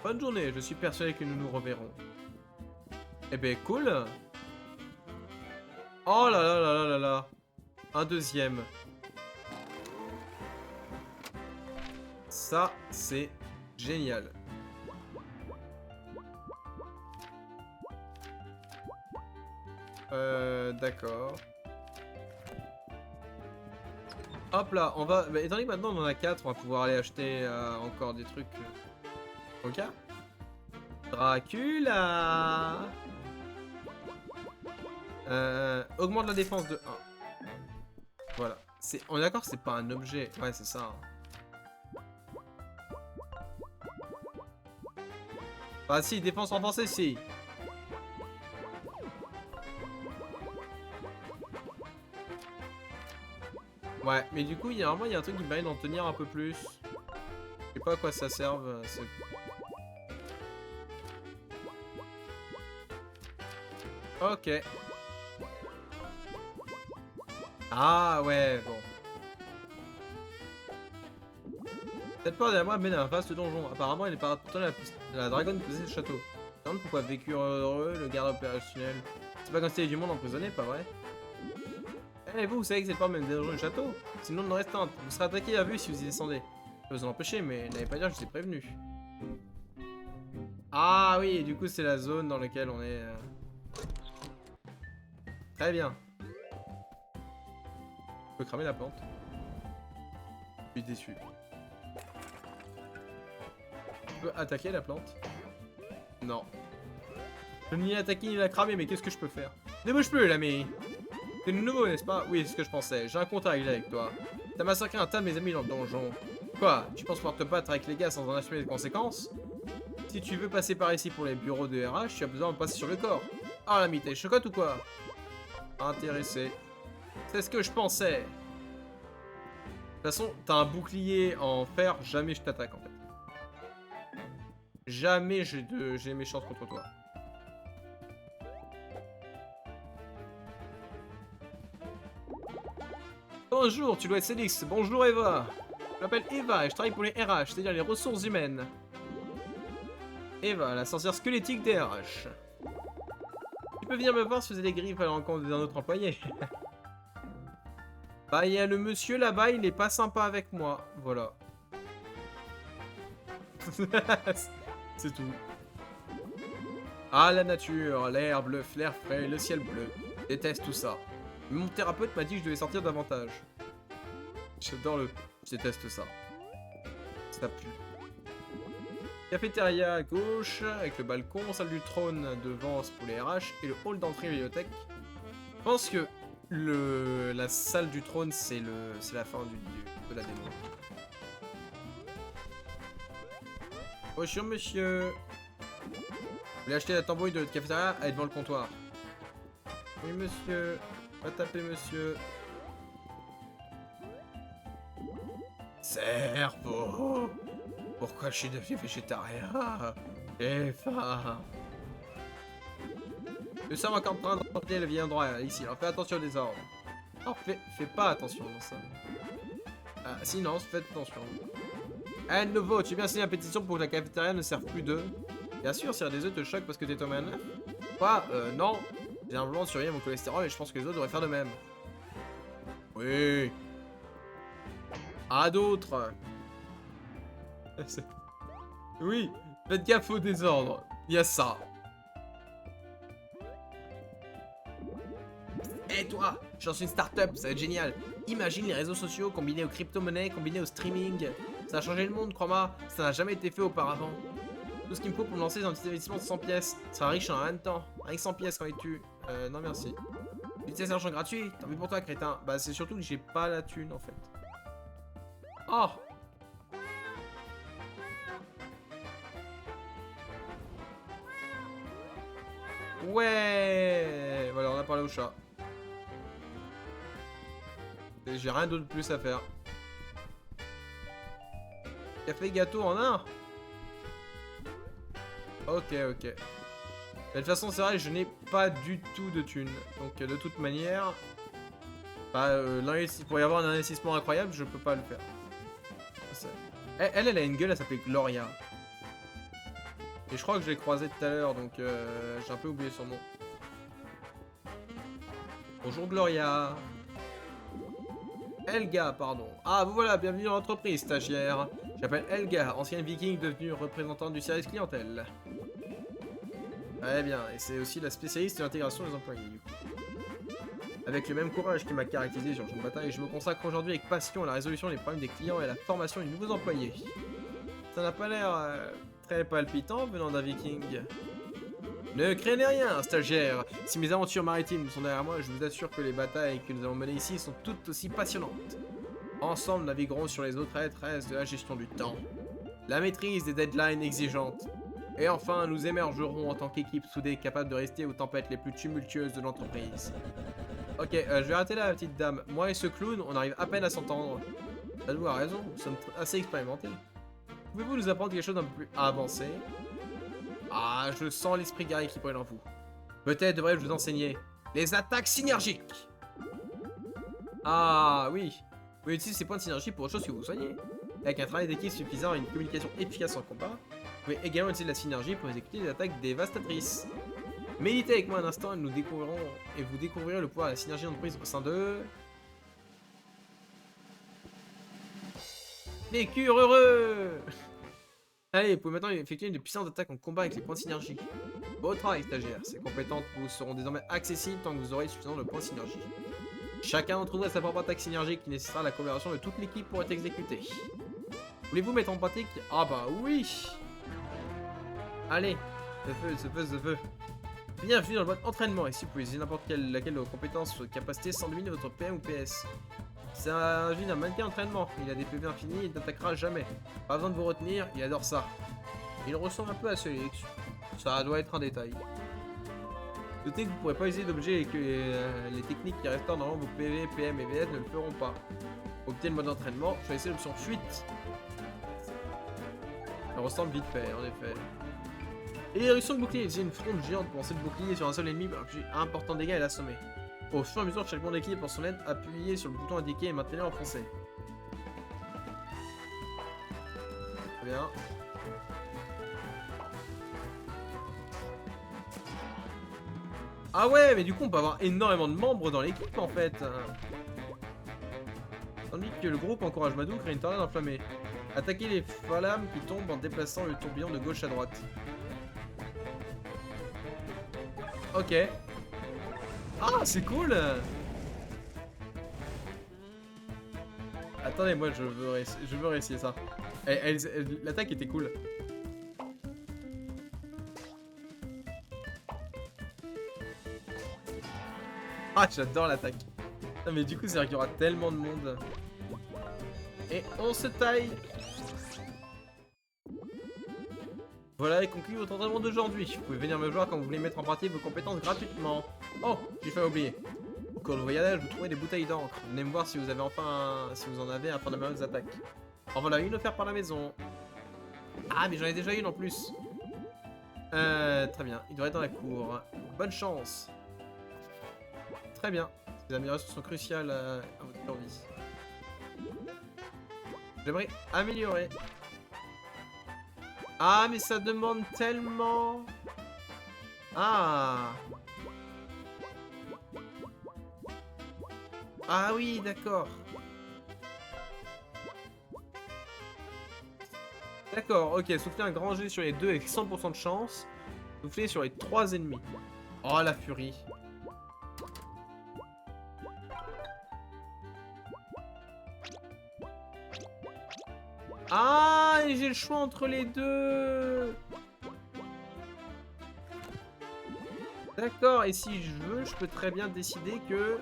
Bonne journée, je suis persuadé que nous nous reverrons. Eh ben cool! Oh là là là là là là! Un deuxième. Ça, c'est génial. D'accord. Hop là, on va... Bah, étant donné que maintenant on en a 4, on va pouvoir aller acheter encore des trucs. Ok. Dracula. Augmente la défense de 1. Voilà. On est d'accord, c'est pas un objet. Ouais, c'est ça. Ah si, défense renforcée, si. Ouais, mais du coup, normalement, il y a un truc qui me permet d'en tenir un peu plus. Je sais pas à quoi ça serve. Ok. Ah ouais, bon. Cette porte derrière moi mène à un vaste donjon. Apparemment, il est pourtant la dragonne qui possédait le château. Je me demande pourquoi vécu heureux le garde opérationnel. C'est pas comme si il y avait du monde emprisonné, pas vrai? Eh, vous savez que cette porte mène des donjons du château? Sinon, non restante. Vous serez attaqué à vue si vous y descendez. Je peux vous en empêcher, mais n'allez pas dire que je vous ai prévenu. Ah oui, et du coup, c'est la zone dans laquelle on est. Très bien. Je peux cramer la plante. Je suis déçu. Je peux attaquer la plante? Non. Je ne l'ai attaqué ni la cramer, mais qu'est-ce que je peux faire? Ne bouge plus, l'ami! C'est nouveau, n'est-ce pas? Oui, c'est ce que je pensais. J'ai un compte à régler avec toi. T'as massacré un tas de mes amis dans le donjon. Quoi? Tu penses pouvoir te battre avec les gars sans en assumer les conséquences? Si tu veux passer par ici pour les bureaux de RH, tu as besoin de passer sur le corps. Ah, l'ami, t'es chocotte ou quoi? Intéressé. C'est ce que je pensais. De toute façon, t'as un bouclier en fer, jamais je t'attaque en fait. Jamais j'ai mes chances contre toi. Bonjour, tu dois être Célix. Bonjour Eva. Je m'appelle Eva et je travaille pour les RH, c'est-à-dire les ressources humaines. Eva, la sorcière squelettique des RH. Tu peux venir me voir si vous avez des griffes à la rencontre d'un autre employé. Bah, il y a le monsieur là-bas, il est pas sympa avec moi. Voilà. C'est tout. Ah, la nature, l'herbe, le flair frais, le ciel bleu. Je déteste tout ça. Mon thérapeute m'a dit que je devais sortir davantage. J'adore le... Je déteste ça. Ça pue. Cafétéria à gauche, avec le balcon, salle du trône devant pour les RH, et le hall d'entrée bibliothèque. Je pense que la salle du trône, c'est la fin de la démo. Bonjour monsieur. Vous voulez acheter la tambouille de votre cafétéria? Elle est devant le comptoir. Oui monsieur. Va taper monsieur. Cerveau. Pourquoi je suis devenu végétarien? Eva. Nous sommes encore en train d'entrer le vieil endroit ici, alors fais attention aux désordres. Alors fais pas attention dans ça. Ah si non, faites attention. Eh nouveau, tu viens signer la pétition pour que la cafétéria ne serve plus d'œufs? Bien sûr, si des œufs te choquent parce que t'es tombé à neuf. Quoi? Non. J'ai simplement surveillé mon cholestérol et je pense que les autres devraient faire de même. Oui. À d'autres. Oui, faites gaffe au désordre. Il y a ça. Eh toi, Je lance une start-up, ça va être génial. Imagine les réseaux sociaux combinés aux crypto-monnaies, combinés au streaming. Ça a changé le monde, crois-moi. Ça n'a jamais été fait auparavant. Tout ce qu'il me faut pour me lancer dans un petit investissement de 100 pièces. Ça sera riche en un temps. Avec 100 pièces, quand es-tu non merci. Utiliser l'argent gratuit, tant pis pour toi, crétin. Bah, c'est surtout que j'ai pas la thune, en fait. Oh! Ouais! Voilà, on a parlé au chat. Et j'ai rien d'autre de plus à faire. Café gâteau en un? Ok, ok. De toute façon, c'est vrai, je n'ai pas du tout de thunes. Donc, de toute manière, bah, pour y avoir un investissement incroyable, je peux pas le faire. Elle a une gueule, elle s'appelait Gloria. Et je crois que je l'ai croisée tout à l'heure, donc j'ai un peu oublié son nom. Bonjour Gloria. Elga, pardon. Ah, vous voilà, bienvenue dans l'entreprise, stagiaire. J'appelle Elga, ancienne viking devenue représentante du service clientèle. Très bien, et c'est aussi la spécialiste de l'intégration des employés, du coup. Avec le même courage qui m'a caractérisé sur le champ de bataille, je me consacre aujourd'hui avec passion à la résolution des problèmes des clients et à la formation des nouveaux employés. Ça n'a pas l'air très palpitant venant d'un viking. Ne craignez rien, stagiaire. Si mes aventures maritimes sont derrière moi, je vous assure que les batailles que nous allons mener ici sont toutes aussi passionnantes. Ensemble, naviguerons sur les eaux traîtresses de la gestion du temps, la maîtrise des deadlines exigeantes, et enfin, nous émergerons en tant qu'équipe soudée capable de rester aux tempêtes les plus tumultueuses de l'entreprise. Ok, je vais arrêter là, petite dame. Moi et ce clown, on arrive à peine à s'entendre. Vous a raison, nous sommes assez expérimentés. Pouvez-vous nous apprendre quelque chose d'un peu plus avancé? Ah, je sens l'esprit guerrier qui brûle en vous. Peut-être devrais-je vous enseigner les attaques synergiques. Ah, oui. Vous pouvez utiliser ces points de synergie pour autre chose que vous soignez. Avec un travail d'équipe suffisant et une communication efficace en combat, vous pouvez également utiliser la synergie pour exécuter des attaques dévastatrices. Méditez avec moi un instant et nous découvrirons et vous découvrirez le pouvoir de la synergie d'entreprise au sein de... Les cures heureux. Allez, vous pouvez maintenant effectuer une puissante attaque en combat avec les points de synergie. Beau travail, stagiaire. Ces compétences vous seront désormais accessibles tant que vous aurez suffisamment de points de synergie. Chacun d'entre vous a sa propre attaque synergique qui nécessitera la coopération de toute l'équipe pour être exécutée. Voulez-vous mettre en pratique? Ah bah oui. Allez, ce feu. Bienvenue dans le mode entraînement. Ici, vous pouvez utiliser n'importe laquelle de vos compétences ou capacités sans dominer votre PM ou PS. C'est un jeu d'un mannequin entraînement. Il a des PV infinis et il n'attaquera jamais. Pas besoin de vous retenir, il adore ça. Il ressemble un peu à Solix. Ça doit être un détail. Notez que vous ne pourrez pas utiliser d'objets et que les techniques qui restaurent dans vos PV, PM et VS ne le feront pas. Pour opter le mode entraînement, choisissez l'option fuite. Ça ressemble vite fait, en effet. Et éruption de bouclier, utilisez une fronde géante pour lancer le bouclier sur un seul ennemi pour infliger un important dégât et l'assommer. Au fur et à mesure que chaque monde d'équilibre pour son aide, appuyez sur le bouton indiqué et maintenez-le enfoncé. Très bien. Ah ouais, mais du coup on peut avoir énormément de membres dans l'équipe en fait. Tandis que le groupe encourage Madou crée une tornade enflammée. Attaquez les flammes qui tombent en déplaçant le tourbillon de gauche à droite. Ok. Ah, c'est cool. Attendez, moi je veux réessayer ça. L'attaque était cool. Ah, j'adore l'attaque. Mais du coup, c'est-à-dire qu'il y aura tellement de monde. Et on se taille. Voilà et conclut votre entraînement d'aujourd'hui. Vous pouvez venir me voir quand vous voulez mettre en pratique vos compétences gratuitement. Oh, j'ai failli oublier. Au cours du voyage, vous trouvez des bouteilles d'encre. Venez me voir si vous avez si vous en avez afin d'améliorer vos attaques. En voilà une offerte par la maison. Ah, mais j'en ai déjà une en plus. Très bien. Il devrait être dans la cour. Bonne chance. Très bien. Ces améliorations sont cruciales à votre survie. J'aimerais améliorer. Ah, mais ça demande tellement... Ah. Ah oui, d'accord. D'accord, ok. Souffler un grand jet sur les deux avec 100% de chance. Souffler sur les 3 ennemis. Oh, la furie. Ah, et j'ai le choix entre les deux. D'accord, et si je veux, je peux très bien décider que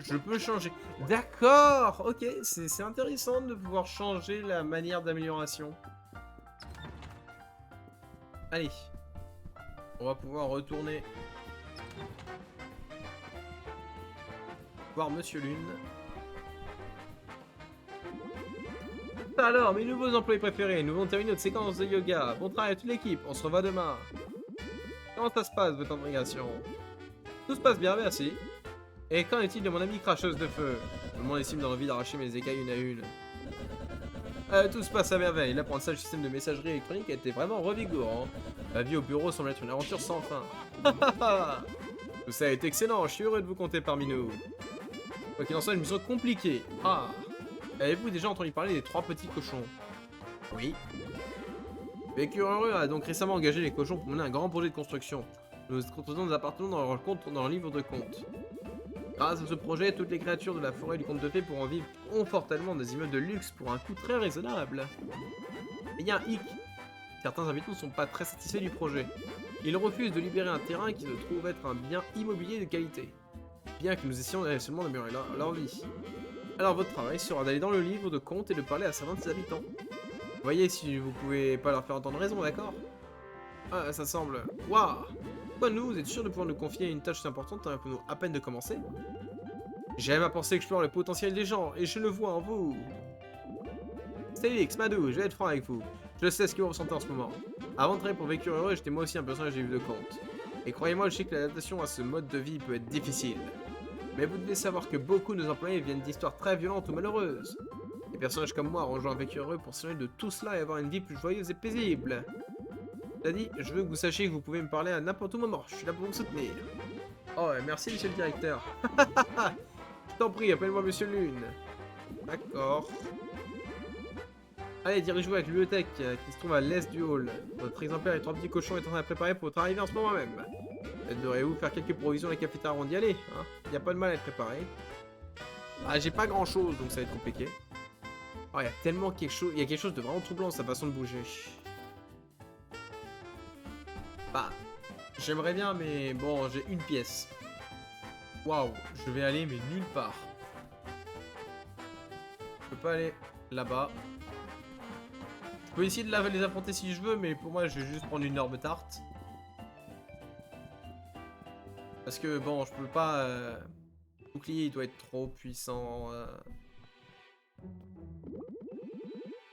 je peux changer. D'accord, ok, c'est intéressant de pouvoir changer la manière d'amélioration. Allez, on va pouvoir retourner voir Monsieur Lune. Alors, mes nouveaux employés préférés, nous allons terminer notre séquence de yoga. Bon travail à toute l'équipe, on se revoit demain. Comment ça se passe, votre imbrication? Tout se passe bien, merci. Et qu'en est-il de mon amie cracheuse de feu? Le monde estime dans l'envie d'arracher mes écailles une à une. Tout se passe à merveille, l'apprentissage du système de messagerie électronique a été vraiment revigorant. La vie au bureau semble être une aventure sans fin. Tout ça est excellent, je suis heureux de vous compter parmi nous. Quoi qu'il en soit, une mission compliquée. Ah. Avez-vous déjà entendu parler des 3 petits cochons? Oui. Vécu heureux a donc récemment engagé les cochons pour mener un grand projet de construction. Nous construisons des appartements dans leur livre de compte. Grâce à ce projet, toutes les créatures de la forêt du conte de fées pourront vivre confortablement dans des immeubles de luxe pour un coût très raisonnable. Il y a un hic. Certains habitants ne sont pas très satisfaits du projet. Ils refusent de libérer un terrain qui se trouve être un bien immobilier de qualité. Bien que nous essayons seulement d'améliorer leur vie. Alors votre travail sera d'aller dans le livre de compte et de parler à certains de ses habitants. Voyez si vous pouvez pas leur faire entendre raison, d'accord? Ah, ça semble... Waouh! Quoi, vous êtes sûr de pouvoir nous confier une tâche si importante à peine de commencer? J'aime à penser que j'explore le potentiel des gens, et je le vois en vous. Stélix, Madou, je vais être franc avec vous. Je sais ce que vous ressentez en ce moment. Avant de travailler pour Vécu Heureux, j'étais moi aussi un personnage des livres de compte. Et croyez-moi, je sais que l'adaptation à ce mode de vie peut être difficile. Mais vous devez savoir que beaucoup de nos employés viennent d'histoires très violentes ou malheureuses. Des personnages comme moi rejoignent Vécu Heureux pour s'éloigner de tout cela et avoir une vie plus joyeuse et paisible. Cela dit, je veux que vous sachiez que vous pouvez me parler à n'importe quel moment. Je suis là pour vous soutenir. Oh, merci, monsieur le directeur. Je t'en prie, appelle-moi Monsieur Lune. D'accord. Allez, dirigez-vous avec la bibliothèque qui se trouve à l'est du hall. Votre exemplaire et 3 petits cochons est en train de préparer pour votre arrivée en ce moment même. Devriez-vous faire quelques provisions à la cafétéria avant d'y aller, hein? Y a pas de mal à être préparé. Ah, j'ai pas grand-chose, donc ça va être compliqué. Oh, il y a tellement quelque chose... Il y a quelque chose de vraiment troublant, sa façon de bouger. Bah, j'aimerais bien, mais bon, j'ai une pièce. Waouh, je vais aller, mais nulle part. Je peux pas aller là-bas. Je peux essayer de les affronter si je veux, mais pour moi, je vais juste prendre une énorme tarte. Parce que, bon, je peux pas... Le bouclier, il doit être trop puissant.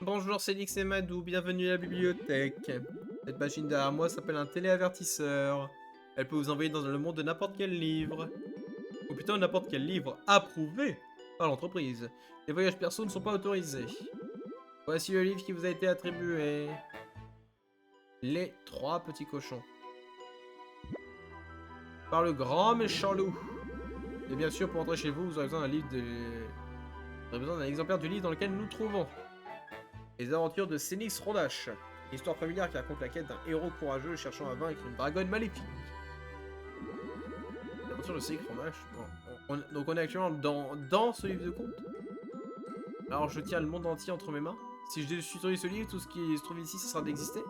Bonjour, c'est Lix et Madou, bienvenue à la bibliothèque. Cette machine derrière moi s'appelle un téléavertisseur. Elle peut vous envoyer dans le monde de n'importe quel livre. Ou plutôt n'importe quel livre approuvé par l'entreprise. Les voyages perso ne sont pas autorisés. Voici le livre qui vous a été attribué. Les 3 petits cochons. Par le grand méchant loup. Et bien sûr, pour entrer chez vous, vous aurez besoin d'un livre de... Vous aurez besoin d'un exemplaire du livre dans lequel nous nous trouvons. Les aventures de Sénix Rondache. Une histoire familière qui raconte la quête d'un héros courageux cherchant à vaincre une dragonne maléfique. Les aventures de Sénix Rondache. Bon, donc on est actuellement dans ce livre de conte. Alors je tiens le monde entier entre mes mains. Si je suis sur ce livre, tout ce qui se trouve ici, ça sera d'exister.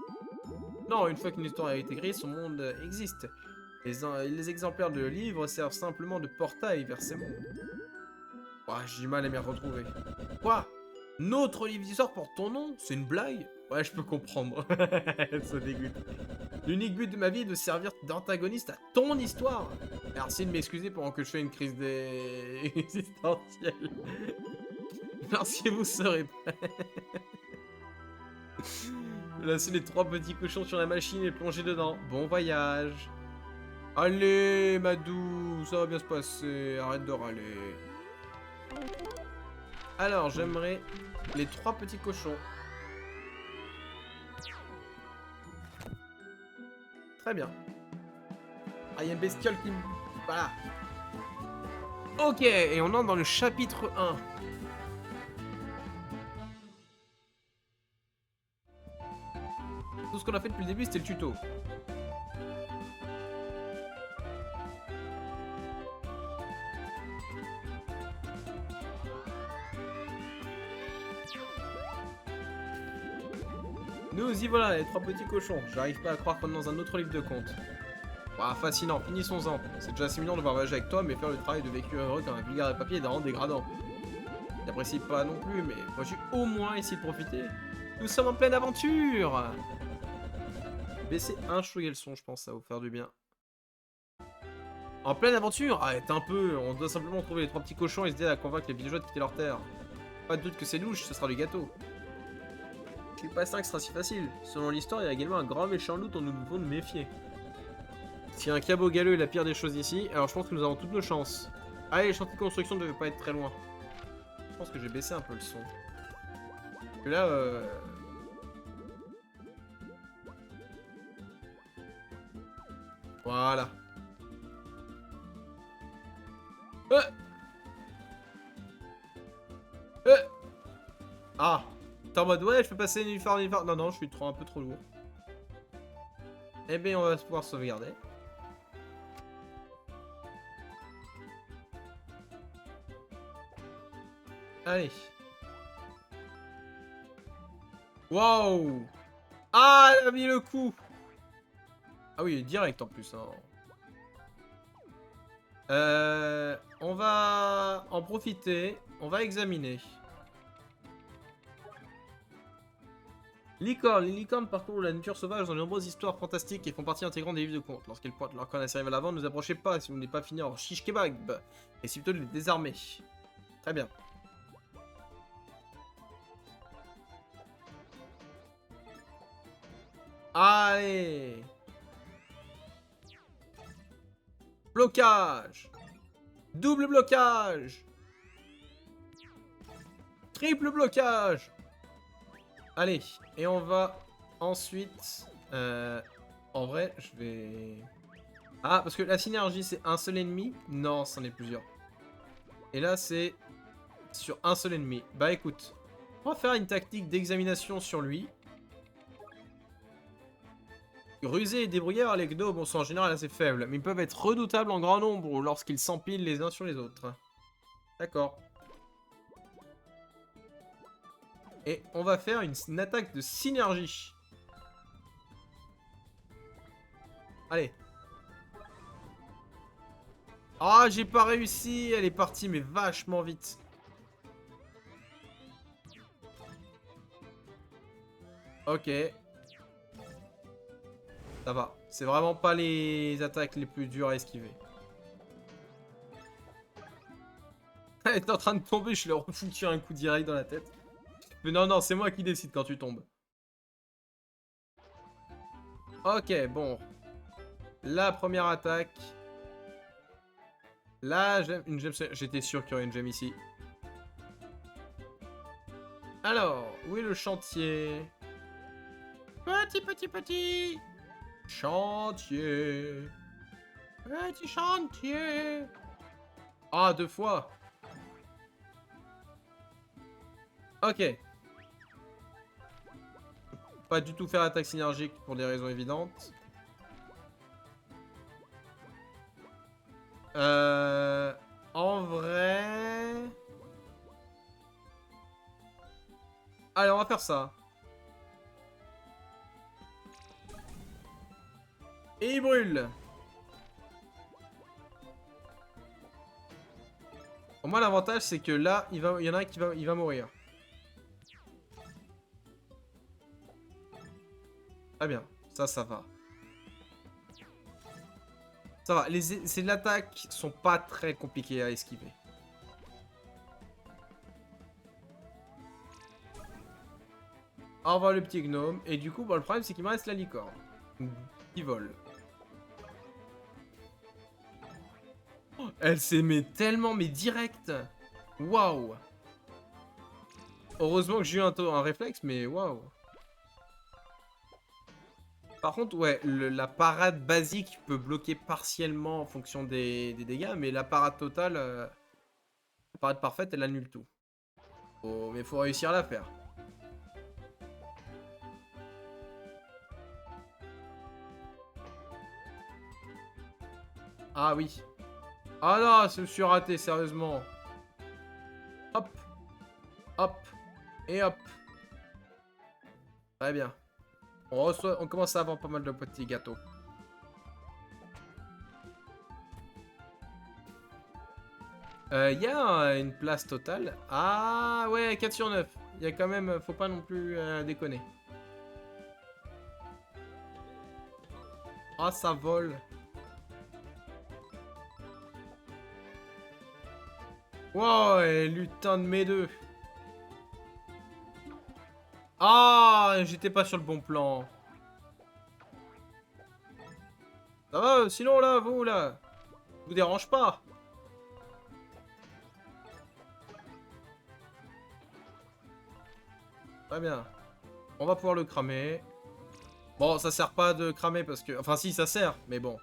Non, une fois qu'une histoire a été créée, son monde existe. Les exemplaires de livres servent simplement de portail vers ces mondes. Ouah, j'ai du mal à m'y retrouver. Quoi? Notre livre d'histoire porte ton nom? C'est une blague? Ouais, je peux comprendre. Ça dégoûte. L'unique but de ma vie est de servir d'antagoniste à ton histoire. Merci de m'excuser pendant que je fais une crise existentielle. Merci, vous serez prêts. Laissez les 3 petits cochons sur la machine et plonger dedans. Bon voyage. Allez, Madou, ça va bien se passer. Arrête de râler. Alors, j'aimerais les 3 petits cochons. Très bien. Ah, il y a une bestiole qui me... Voilà. Ok, et on entre dans le chapitre 1. Tout ce qu'on a fait depuis le début, c'était le tuto. Nous y voilà, les 3 petits cochons. J'arrive pas à croire qu'on est dans un autre livre de contes. Ouah, fascinant, finissons-en. C'est déjà assez mignon de voir voyager avec toi, mais faire le travail de vécu heureux comme un vulgaire de papier est vraiment dégradant. J'apprécie pas non plus, mais moi j'ai au moins essayé de profiter. Nous sommes en pleine aventure. Baissez un chouïa le son, je pense, ça va vous faire du bien. En pleine aventure? Arrête un peu, on doit simplement trouver les 3 petits cochons et se aider à convaincre les villageois de quitter leur terre. Pas de doute que c'est louche, ce sera du gâteau. Je suis pas certain que ce sera si facile. Selon l'histoire, il y a également un grand méchant loup dont nous devons nous méfier. Si un cabot galeux est la pire des choses ici, alors je pense que nous avons toutes nos chances. Allez, les chantiers de construction ne devaient pas être très loin. Je pense que j'ai baissé un peu le son. Parce que là, voilà. Ah, t'es en mode ouais, je peux passer une uniforme. Non, non, je suis un peu trop lourd. Eh bien, on va pouvoir sauvegarder. Allez. Waouh. Ah, elle a mis le coup. Ah oui, direct en plus. Hein. On va en profiter. On va examiner. Licorne. Les licornes parcourent la nature sauvage dans de nombreuses histoires fantastiques et font partie intégrante des livres de contes. Lorsqu'elles pointent leur corne arrive à l'avant, ne nous approchez pas si vous n'êtes pas fini en shish kebab. Et si plutôt de les désarmer. Très bien. Allez. Blocage. Double blocage. Triple blocage. Allez, et on va ensuite... en vrai, je vais... Ah, parce que la synergie, c'est un seul ennemi. Non, c'en est plusieurs. Et là, c'est sur un seul ennemi. Bah écoute, on va faire une tactique d'examination sur lui. Rusés et débrouillards, les gnomes sont en général assez faibles, mais ils peuvent être redoutables en grand nombre lorsqu'ils s'empilent les uns sur les autres. D'accord. Et on va faire une attaque de synergie. Allez. Ah, j'ai pas réussi. Elle est partie, mais vachement vite. Ok. Ça va. C'est vraiment pas les attaques les plus dures à esquiver. Elle est en train de tomber, je leur ai foutu un coup direct dans la tête. Mais non, non, c'est moi qui décide quand tu tombes. Ok, bon. La première attaque. Là, une gemme. J'étais sûr qu'il y aurait une gemme ici. Alors, où est le chantier? Petit. Chantier. Petit chantier. Ah, 2 fois. Ok. Pas du tout faire attaque synergique pour des raisons évidentes. En vrai... Allez, on va faire ça. Et il brûle. Au moins, l'avantage, c'est que là, il y en a un qui va mourir. Très bien. Ça va. Ça va. C'est de l'attaque sont pas très compliquées à esquiver. Au revoir le petit gnome. Et du coup, bon, le problème, c'est qu'il me reste la licorne. Qui vole. Oh, elle s'est mis tellement, mais direct. Waouh. Heureusement que j'ai eu un réflexe, mais waouh. Par contre, ouais, la parade basique peut bloquer partiellement en fonction des dégâts, mais la parade totale, la parade parfaite, elle annule tout. Oh, mais faut réussir à la faire. Ah oui. Ah non, je me suis raté, sérieusement. Hop. Hop. Et hop. Très bien. On commence à avoir pas mal de petits gâteaux. Il y a une place totale. Ah ouais, 4 sur 9. Il y a quand même, faut pas non plus déconner. Ah, ça vole. Wow, et lutin de mes deux. Ah, j'étais pas sur le bon plan. Ça va, sinon là, vous là, vous dérange pas. Très bien. On va pouvoir le cramer. Bon, ça sert pas de cramer parce que... Enfin si, ça sert, mais bon.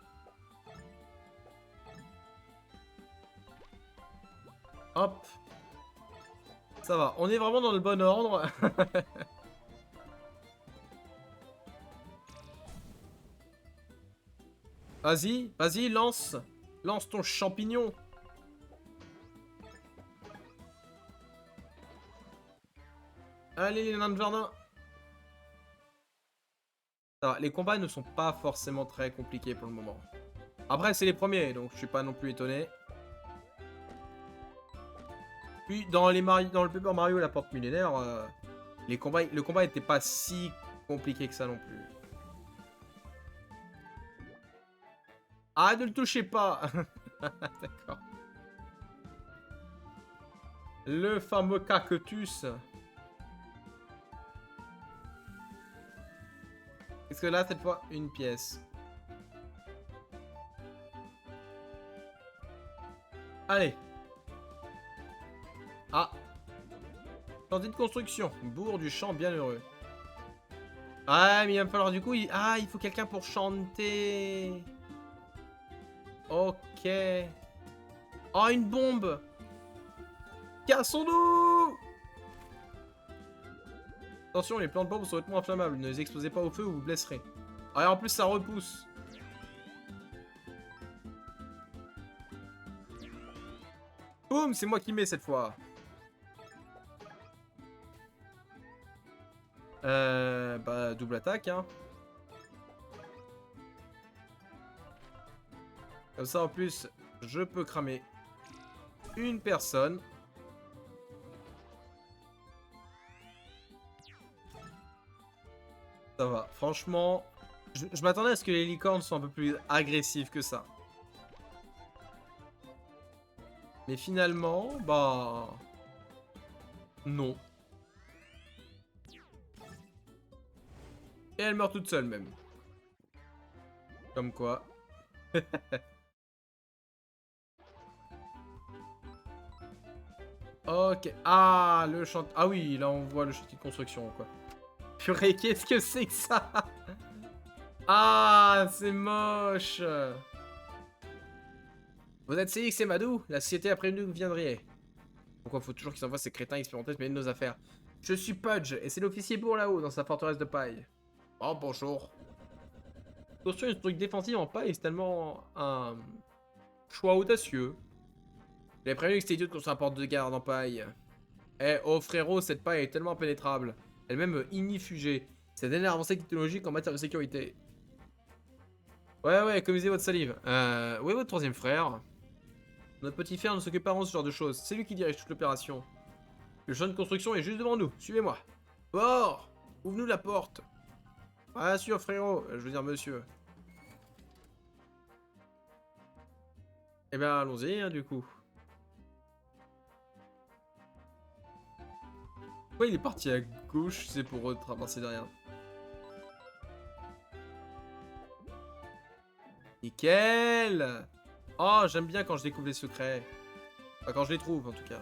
Hop. Ça va, on est vraiment dans le bon ordre. Vas-y, vas-y, lance. Lance ton champignon. Allez, les nains de jardin. Ça va, les combats ne sont pas forcément très compliqués pour le moment. Après, c'est les premiers, donc je suis pas non plus étonné. Puis, dans le Paper Mario la porte millénaire, le combat était pas si compliqué que ça non plus. Ah, ne le touchez pas. D'accord. Le fameux cactus. Est-ce que là, cette fois, une pièce? Allez. Ah. Chantier de construction. Bourg du champ bienheureux. Ah, mais il va me falloir du coup... Ah, il faut quelqu'un pour chanter. Ok. Oh, une bombe. Cassons-nous. Attention, les plantes de bombes sont hautement inflammables. Ne les exposez pas au feu ou vous blesserez. Ah, et en plus, ça repousse. Boum, c'est moi qui mets cette fois. Bah, double attaque, hein. Comme ça, en plus, je peux cramer une personne. Ça va. Franchement, je m'attendais à ce que les licornes soient un peu plus agressives que ça. Mais finalement, bah... non. Et elle meurt toute seule, même. Comme quoi. Ok. Ah, le chantier... Ah oui, là, on voit le chantier de construction, quoi. Purée, qu'est-ce que c'est que ça? Ah, c'est moche. Vous êtes CX et Madou? La société a prévenu que vous viendriez. Pourquoi faut toujours qu'ils envoient ces crétins expérimentés se mêler de nos affaires? Je suis Pudge, et c'est l'officier bourg là-haut, dans sa forteresse de paille. Oh, bonjour. Construire une truc défensive en paille, c'est tellement un choix audacieux. J'avais prévenu que c'était idiot de construire un porte de garde en paille. Eh, oh frérot, cette paille est tellement impénétrable. Elle-même ignifugée. C'est la dernière avancée technologique en matière de sécurité. Ouais, commisez votre salive. Où est votre troisième frère? Notre petit frère ne s'occupe pas vraiment de ce genre de choses. C'est lui qui dirige toute l'opération. Le champ de construction est juste devant nous. Suivez-moi. Bord! Ouvre-nous la porte. Ah, sûr, frérot. Je veux dire, monsieur. Eh bien, allons-y, hein, du coup. Pourquoi il est parti à gauche? C'est pour traverser derrière. Nickel! Oh, j'aime bien quand je découvre les secrets. Enfin, quand je les trouve, en tout cas.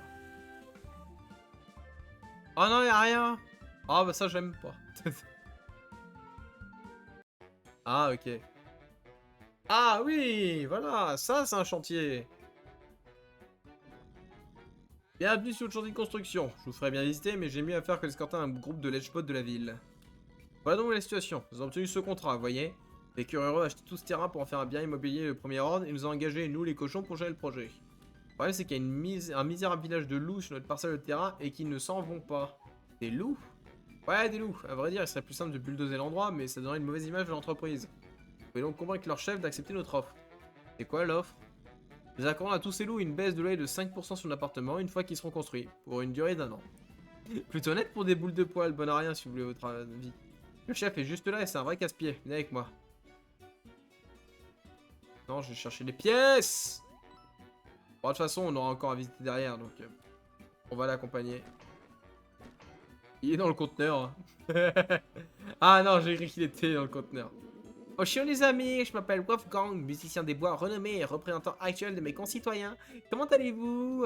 Oh non, y'a rien! Ah, bah ça, j'aime pas. Ah, ok. Ah oui, voilà, ça, c'est un chantier. Bienvenue sur le chantier de construction. Je vous ferai bien visiter, mais j'ai mieux à faire que d'escorter un groupe de lèche-pots de la ville. Voilà donc la situation. Nous avons obtenu ce contrat, vous voyez. Les curieux ont acheté tout ce terrain pour en faire un bien immobilier de premier ordre et nous ont engagé, nous les cochons, pour gérer le projet. Le problème, c'est qu'il y a un misérable village de loups sur notre parcelle de terrain et qu'ils ne s'en vont pas. Des loups? Ouais, des loups. À vrai dire, il serait plus simple de bulldozer l'endroit, mais ça donnerait une mauvaise image de l'entreprise. Vous pouvez donc convaincre leur chef d'accepter notre offre. C'est quoi l'offre? Nous accordons à tous ces loups une baisse de loyer de 5% sur l'appartement une fois qu'ils seront construits, pour une durée d'1 an. Plutôt honnête pour des boules de poil, bon à rien si vous voulez votre avis. Le chef est juste là et c'est un vrai casse-pied. Venez avec moi. Non, je vais chercher les pièces. Bon, de toute façon, on aura encore à visiter derrière, donc on va l'accompagner. Il est dans le conteneur. Ah non, j'ai cru qu'il était dans le conteneur. Oh, chiant les amis, je m'appelle Wolfgang, musicien des bois renommé et représentant actuel de mes concitoyens. Comment allez-vous?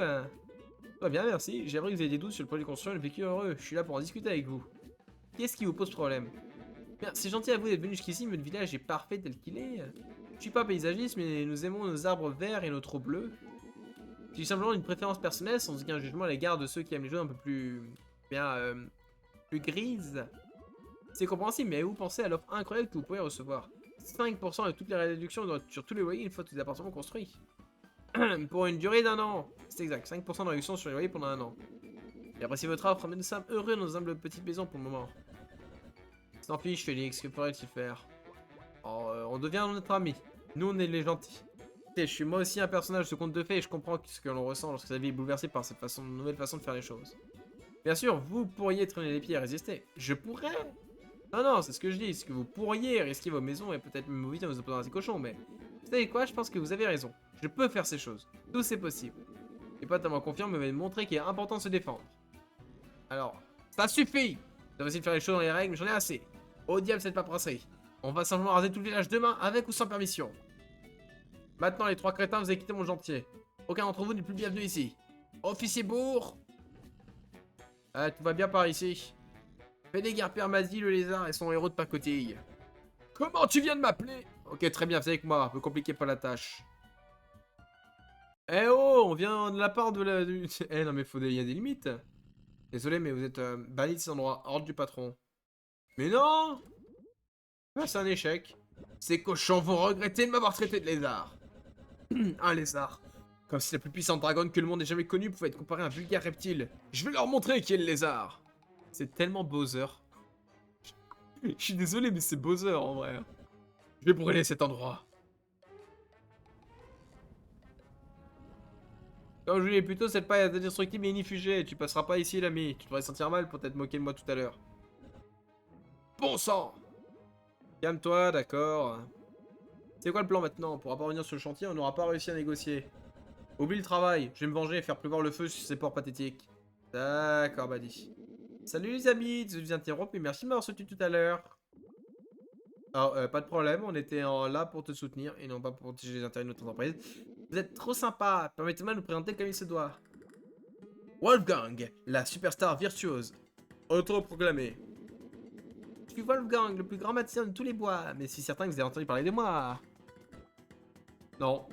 Très bien, merci. J'aimerais que vous ayez des doutes sur le projet de construction et le vécu heureux. Je suis là pour en discuter avec vous. Qu'est-ce qui vous pose problème? Bien, c'est gentil à vous d'être venu jusqu'ici, mais le village est parfait tel qu'il est. Je suis pas paysagiste, mais nous aimons nos arbres verts et nos trous bleus. J'ai simplement une préférence personnelle, sans aucun jugement à l'égard de ceux qui aiment les choses un peu plus... plus grises. C'est compréhensible, mais vous pensez à l'offre incroyable que vous pouvez recevoir. 5% de toutes les réductions sur tous les loyers une fois tous les appartements construits. Pour une durée d'1 an. C'est exact, 5% de réduction sur les loyers pendant 1 an. Et appréciez votre offre, mais nous sommes heureux dans nos humbles petites maisons pour le moment. S'en fiche, Félix, que faudrait-il faire? Oh, on devient notre ami. Nous, on est les gentils. Je suis moi aussi un personnage de conte de fées et je comprends ce que l'on ressent lorsque sa vie est bouleversée par cette nouvelle façon de faire les choses. Bien sûr, vous pourriez traîner les pieds et résister. Je pourrais. Non, non, c'est ce que je dis, c'est que vous pourriez risquer vos maisons et peut-être même vos vies en vous opposant à ces cochons, mais... Vous savez quoi, je pense que vous avez raison. Je peux faire ces choses. Tout c'est possible. Et pas tellement confiant, mais montrer qu'il est important de se défendre. Alors, ça suffit! Vous avez essayé de faire les choses dans les règles, mais j'en ai assez. Au diable cette paperasserie. On va simplement raser tout le village demain, avec ou sans permission. Maintenant, les 3 crétins, vous avez quitté mon gentier. Aucun d'entre vous n'est plus bienvenu ici. Officier bourg! Ah, tout va bien par ici. Pédégar Permazzi, le lézard, et son héros de pacotille. Comment tu viens de m'appeler? Ok, très bien, c'est avec moi. Un peu compliqué pas la tâche. Eh oh, on vient de la part de la... Eh non mais il y a des limites. Désolé, mais vous êtes banni de cet endroit, ordre du patron. Mais non! Ah, c'est un échec. Ces cochons vont regretter de m'avoir traité de lézard. Un lézard. Comme si la plus puissante dragonne que le monde ait jamais connue pouvait être comparée à un vulgaire reptile. Je vais leur montrer qui est le lézard. C'est tellement Bowser. Je suis désolé, mais c'est Bowser en vrai. Je vais brûler cet endroit. Comme je vous l'ai plus tôt, cette paille est indestructible et inifugée. Tu passeras pas ici, l'ami. Tu devrais sentir mal pour t'être moqué de moi tout à l'heure. Bon sang! Calme-toi, d'accord. C'est quoi le plan maintenant? On pourra pas revenir sur le chantier, on n'aura pas réussi à négocier. Oublie le travail, je vais me venger et faire pleuvoir le feu sur ces porcs pathétiques. D'accord, Buddy. Salut les amis, je vous interromps, mais merci de m'avoir soutenu tout à l'heure. Alors, pas de problème, on était là pour te soutenir et non pas pour protéger les intérêts de notre entreprise. Vous êtes trop sympa, permettez-moi de nous présenter comme il se doit. Wolfgang, la superstar virtuose. Autoproclamé. Je suis Wolfgang, le plus grand magicien de tous les bois, mais si certains que vous avez entendu parler de moi. Non.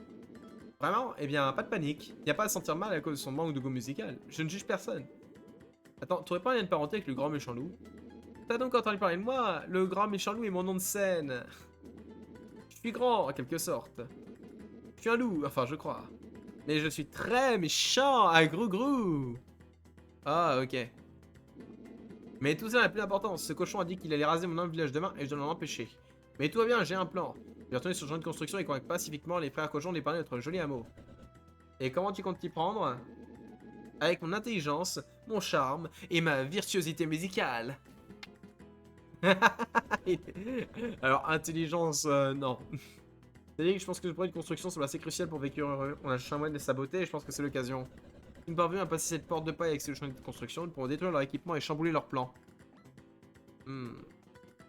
Vraiment? Eh bien, pas de panique. Il n'y a pas à se sentir mal à cause de son manque de goût musical. Je ne juge personne. Attends, t'aurais pas un lien de parenté avec le grand méchant loup? T'as donc entendu parler de moi? Le grand méchant loup est mon nom de scène. Je suis grand, en quelque sorte. Je suis un loup, enfin, je crois. Mais je suis très méchant, à grou-grou. Ah, ok. Mais tout ça n'a plus d'importance. Ce cochon a dit qu'il allait raser mon humble village demain et je dois l'en empêcher. Mais tout va bien, j'ai un plan. Je vais retourner sur le champ de construction et convaincre pacifiquement les frères cochons d'épargner notre joli hameau. Et comment tu comptes t'y prendre? Avec mon intelligence, mon charme et ma virtuosité musicale. Alors, intelligence, non. C'est-à-dire que je pense que le projet de construction semble assez crucial pour vécu heureux. On a cherché un moyen de les saboter et je pense que c'est l'occasion. Si nous parvenons à passer cette porte de paille avec ce champ de construction, nous pourrons détruire leur équipement et chambouler leurs plans.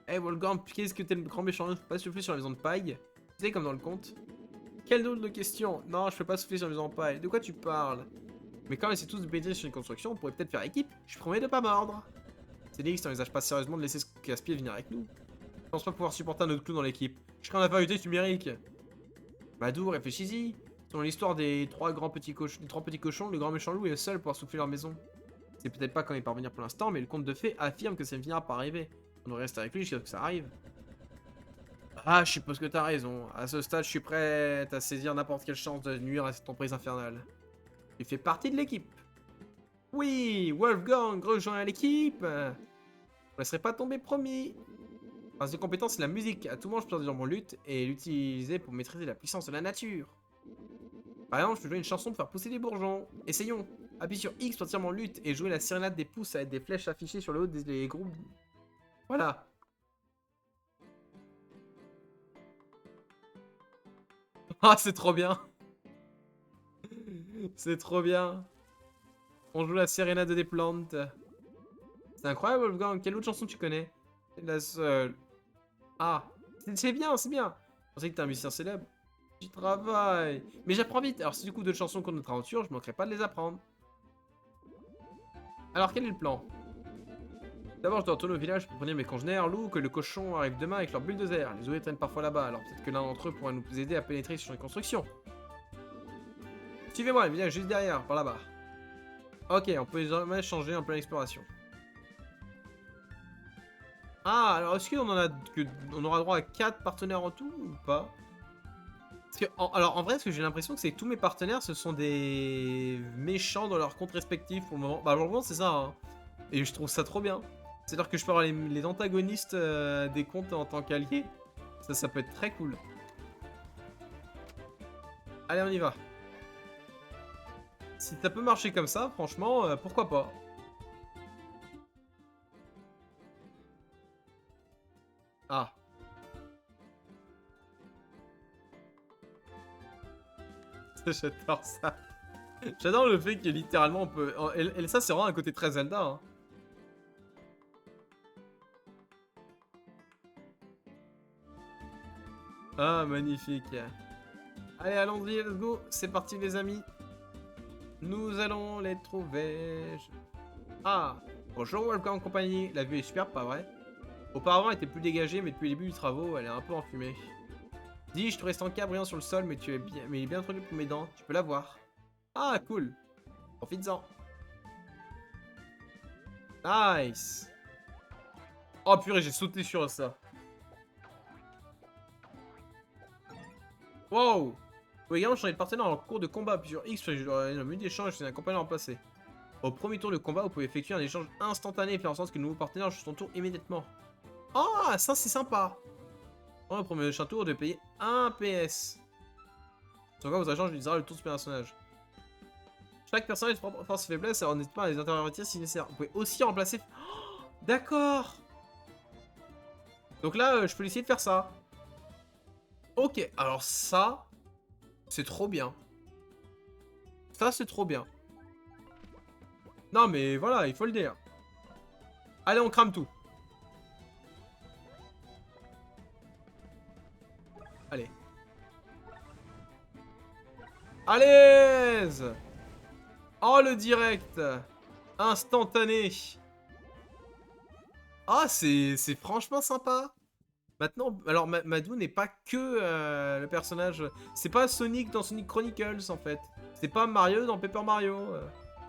Hey Wolfgang, qu'est-ce que t'es le grand méchant? Faut pas souffler sur la maison de paille. Tu sais, comme dans le conte. Quelle drôle de question. Non, je peux pas souffler sur la maison de paille. De quoi tu parles? Mais quand on essaie tous de baiser sur une construction, on pourrait peut-être faire équipe. Je promets de pas mordre. C'est dit que ça n'envisage pas sérieusement de laisser ce casse-pied venir avec nous. Je pense pas pouvoir supporter un autre clou dans l'équipe. Je serai en infériorité numérique. Badou, réfléchis-y. Selon l'histoire des trois petits cochons, le grand méchant loup est le seul pour pouvoir souffler leur maison. C'est peut-être pas quand il parvenir pour l'instant, mais le conte de fées affirme que ça ne finira par arriver. On devrait rester avec lui jusqu'à ce que ça arrive. Ah, je suppose que t'as raison. À ce stade, je suis prêt à saisir n'importe quelle chance de nuire à cette emprise infernale. Tu fais partie de l'équipe. Oui, Wolfgang rejoint l'équipe. ne laisserai pas tomber, promis. Phase de compétence, c'est la musique. À tout moment, je peux dans mon lutte et l'utiliser pour maîtriser la puissance de la nature. Par exemple, je peux jouer une chanson pour faire pousser des bourgeons. Essayons. Appuie sur X pour tirer mon lutte et jouer la sérénade des pouces avec des flèches affichées sur le haut des groupes. Voilà. Ah, c'est trop bien. C'est trop bien. On joue la sérénade des plantes. C'est incroyable, Wolfgang. Quelle autre chanson tu connais? C'est la seule. Ah, c'est bien, c'est bien. Je pensais que t'es un musicien célèbre. J'y travaille. Mais j'apprends vite. Alors, si du coup d'autres chansons contre notre aventure, je manquerai pas de les apprendre. Alors, quel est le plan? D'abord, je dois retourner au village pour prévenir mes congénères. Lou, que le cochon arrive demain avec leur bulldozer. Les ouvriers traînent parfois là-bas, alors peut-être que l'un d'entre eux pourra nous aider à pénétrer sur les constructions. Suivez-moi, le village juste derrière, par là-bas. Ok, on peut jamais changer en pleine exploration. Ah, alors est-ce qu'on on aura droit à 4 partenaires en tout ou pas? Parce que, alors en vrai, ce que j'ai l'impression que c'est que tous mes partenaires, ce sont des méchants dans leurs comptes respectifs pour le moment. Bah pour le moment, c'est ça, hein. Et je trouve ça trop bien. C'est-à-dire que je peux avoir les antagonistes des comptes en tant qu'alliés. Ça peut être très cool. Allez, on y va. Si ça peut marcher comme ça, franchement, pourquoi pas. Ah. J'adore ça. J'adore le fait que littéralement on peut... Et ça, c'est vraiment un côté très Zelda, hein. Ah, magnifique. Allez, allons-y, let's go. C'est parti, les amis. Nous allons les trouver. Ah, bonjour, welcome compagnie. La vue est superbe, pas vrai? Auparavant, elle était plus dégagée, mais depuis le début du travaux, elle est un peu enfumée. Dis, je te reste en cas brillant sur le sol, mais il est bien introduit pour mes dents. Tu peux la voir. Ah, cool. Profites-en. Nice. Oh purée, j'ai sauté sur ça. Wow. Vous pouvez également changer de partenaire en cours de combat. Puis sur X, j'ai le menu d'échange, c'est un compagnon remplacé. Au premier tour de combat, vous pouvez effectuer un échange instantané et faire en sorte que le nouveau partenaire joue son tour immédiatement. Ah, ça c'est sympa. Au premier tour, de payer 1 PS. Sans quoi, vos agents utilisera le tour de ce personnage. Chaque personnage a force et faiblesse, alors n'hésitez pas à les intervertir si nécessaire. Vous pouvez aussi remplacer... Oh, d'accord. Donc là, je peux essayer de faire ça. Ok, alors ça, c'est trop bien. Ça, c'est trop bien. Non, mais voilà, il faut le dire. Allez, on crame tout. Allez. À l'aise. Oh, le direct. Instantané. Ah, c'est franchement sympa. Maintenant, alors Madou n'est pas que le personnage... C'est pas Sonic dans Sonic Chronicles, en fait. C'est pas Mario dans Paper Mario.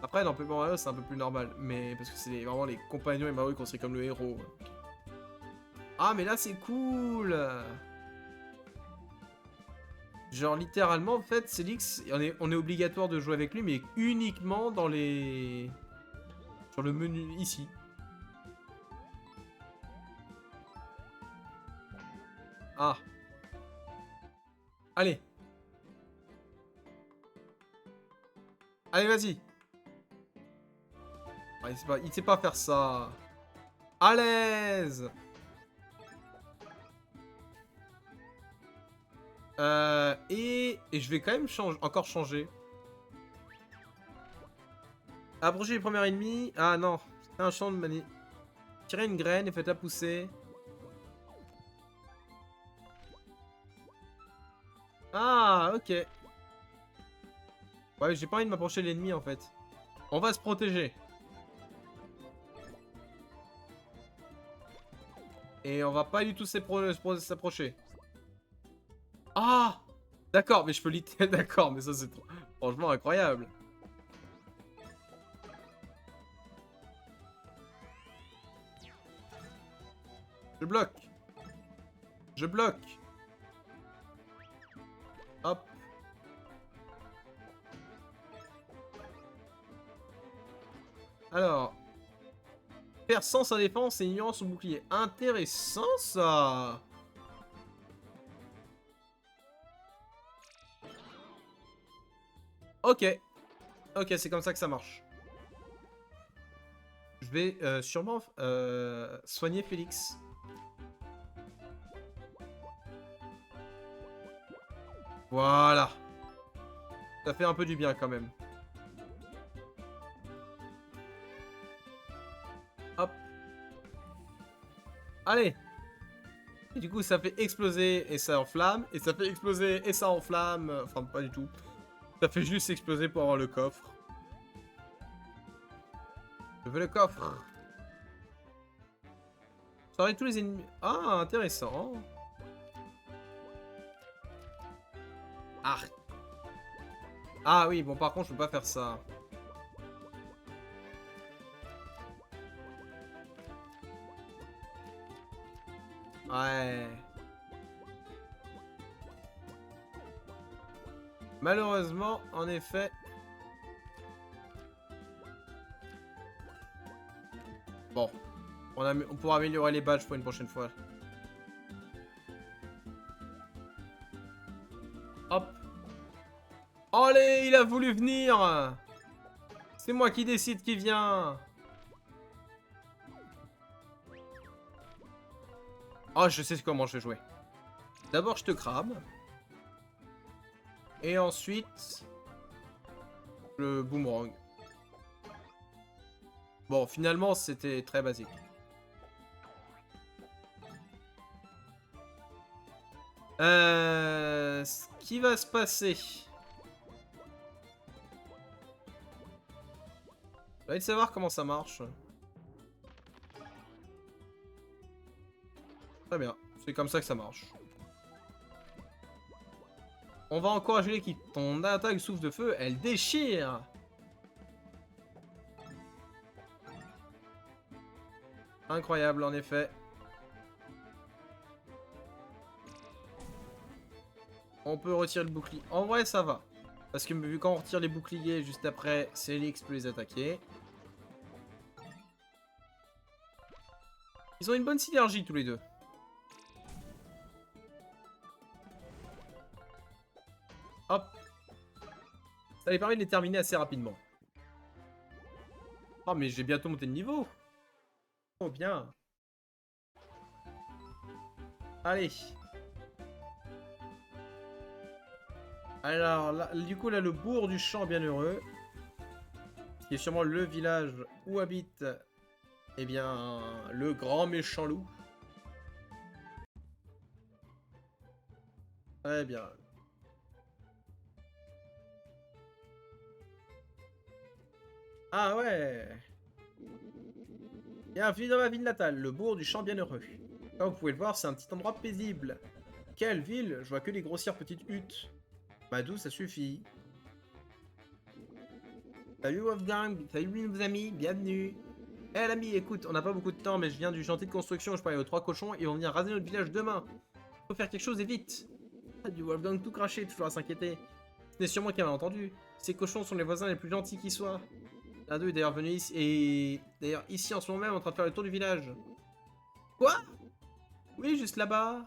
Après, dans Paper Mario, c'est un peu plus normal. Mais parce que c'est vraiment les compagnons et Mario qui construit comme le héros. Ah, mais là, c'est cool. Genre, littéralement, en fait, Célix, on est obligatoire de jouer avec lui, mais uniquement dans les... Sur le menu, ici. Ah. Allez. Allez, vas-y. Ah, il sait pas faire ça. À l'aise. Et je vais quand même encore changer. Approchez les premiers ennemis. Ah non. C'est un champ de manie. Tirez une graine et faites-la pousser. Ah, ok. Ouais, j'ai pas envie de m'approcher de l'ennemi en fait. On va se protéger. Et on va pas du tout s'approcher. Ah! D'accord, mais je peux littéralement... D'accord, mais ça c'est franchement incroyable. Je bloque. Je bloque. Hop. Alors. Perd sans sa défense et ignorant son bouclier. Intéressant ça. Ok. Ok, c'est comme ça que ça marche. Je vais sûrement soigner Félix. Voilà. Ça fait un peu du bien quand même. Hop. Allez. Et du coup, ça fait exploser et ça enflamme. Et ça fait exploser et ça enflamme. Enfin, pas du tout. Ça fait juste exploser pour avoir le coffre. Je veux le coffre. Ça aurait tous les ennemis. Ah, intéressant. Ah. Ah oui, bon, par contre, je peux pas faire ça. Ouais. Malheureusement, en effet. Bon. On pourra améliorer les badges pour une prochaine fois. Hop. Allez, il a voulu venir. C'est moi qui décide qui vient. Oh, je sais comment je vais jouer. D'abord, je te crame. Et ensuite... le boomerang. Bon, finalement, c'était très basique. Ce qui va se passer... J'ai envie de savoir comment ça marche. Très bien, c'est comme ça que ça marche. On va encourager l'équipe. Ton attaque souffle de feu, elle déchire. Incroyable, en effet. On peut retirer le bouclier. En vrai, ça va. Parce que vu qu'on retire les boucliers juste après, Célix peut les attaquer. Ils ont une bonne synergie tous les deux. Hop. Ça les permet de les terminer assez rapidement. Oh, mais j'ai bientôt monté de niveau. Oh, bien. Allez. Alors, là, du coup, là, le bourg du champ bienheureux, qui est sûrement le village où habite, eh bien, le grand méchant loup. Très bien. Ah ouais. Bienvenue dans ma ville natale, le bourg du champ bienheureux. Comme vous pouvez le voir, c'est un petit endroit paisible. Quelle ville? Je vois que les grossières petites huttes. Madou, ça suffit. Salut Wolfgang, salut nos amis, bienvenue. Eh l'ami, écoute, on n'a pas beaucoup de temps, mais je viens du chantier de construction, je parle aux 3 cochons et on vient raser notre village demain. Faut faire quelque chose et vite. Ah, du Wolfgang tout craché, toujours à s'inquiéter. Ce n'est sûrement qu'il m'a entendu. Ces cochons sont les voisins les plus gentils qui soient. L'un d'eux est d'ailleurs venu ici, et d'ailleurs ici en ce moment même en train de faire le tour du village. Quoi? Oui, juste là-bas.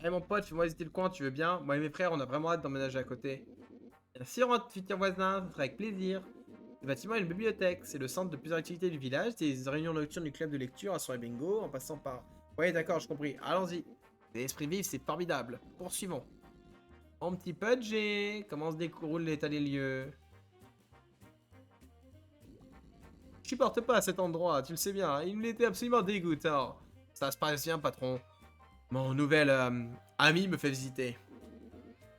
Eh mon pote, fais-moi visiter le coin, tu veux bien? Moi et mes frères, on a vraiment hâte d'emménager à côté. Bien sûr, notre futur voisin, ce sera avec plaisir. Le bâtiment est une bibliothèque, c'est le centre de plusieurs activités du village, des réunions nocturnes du club de lecture, à soirée bingo, en passant par... Ouais, d'accord, je compris. Allons-y. Les esprits vifs, c'est formidable. Poursuivons. Mon petit Pudgy, comment se déroule l'état des lieux? Je supporte pas cet endroit, tu le sais bien, il m'était absolument dégoûtant. Ça se passe bien, patron. Mon nouvel ami me fait visiter.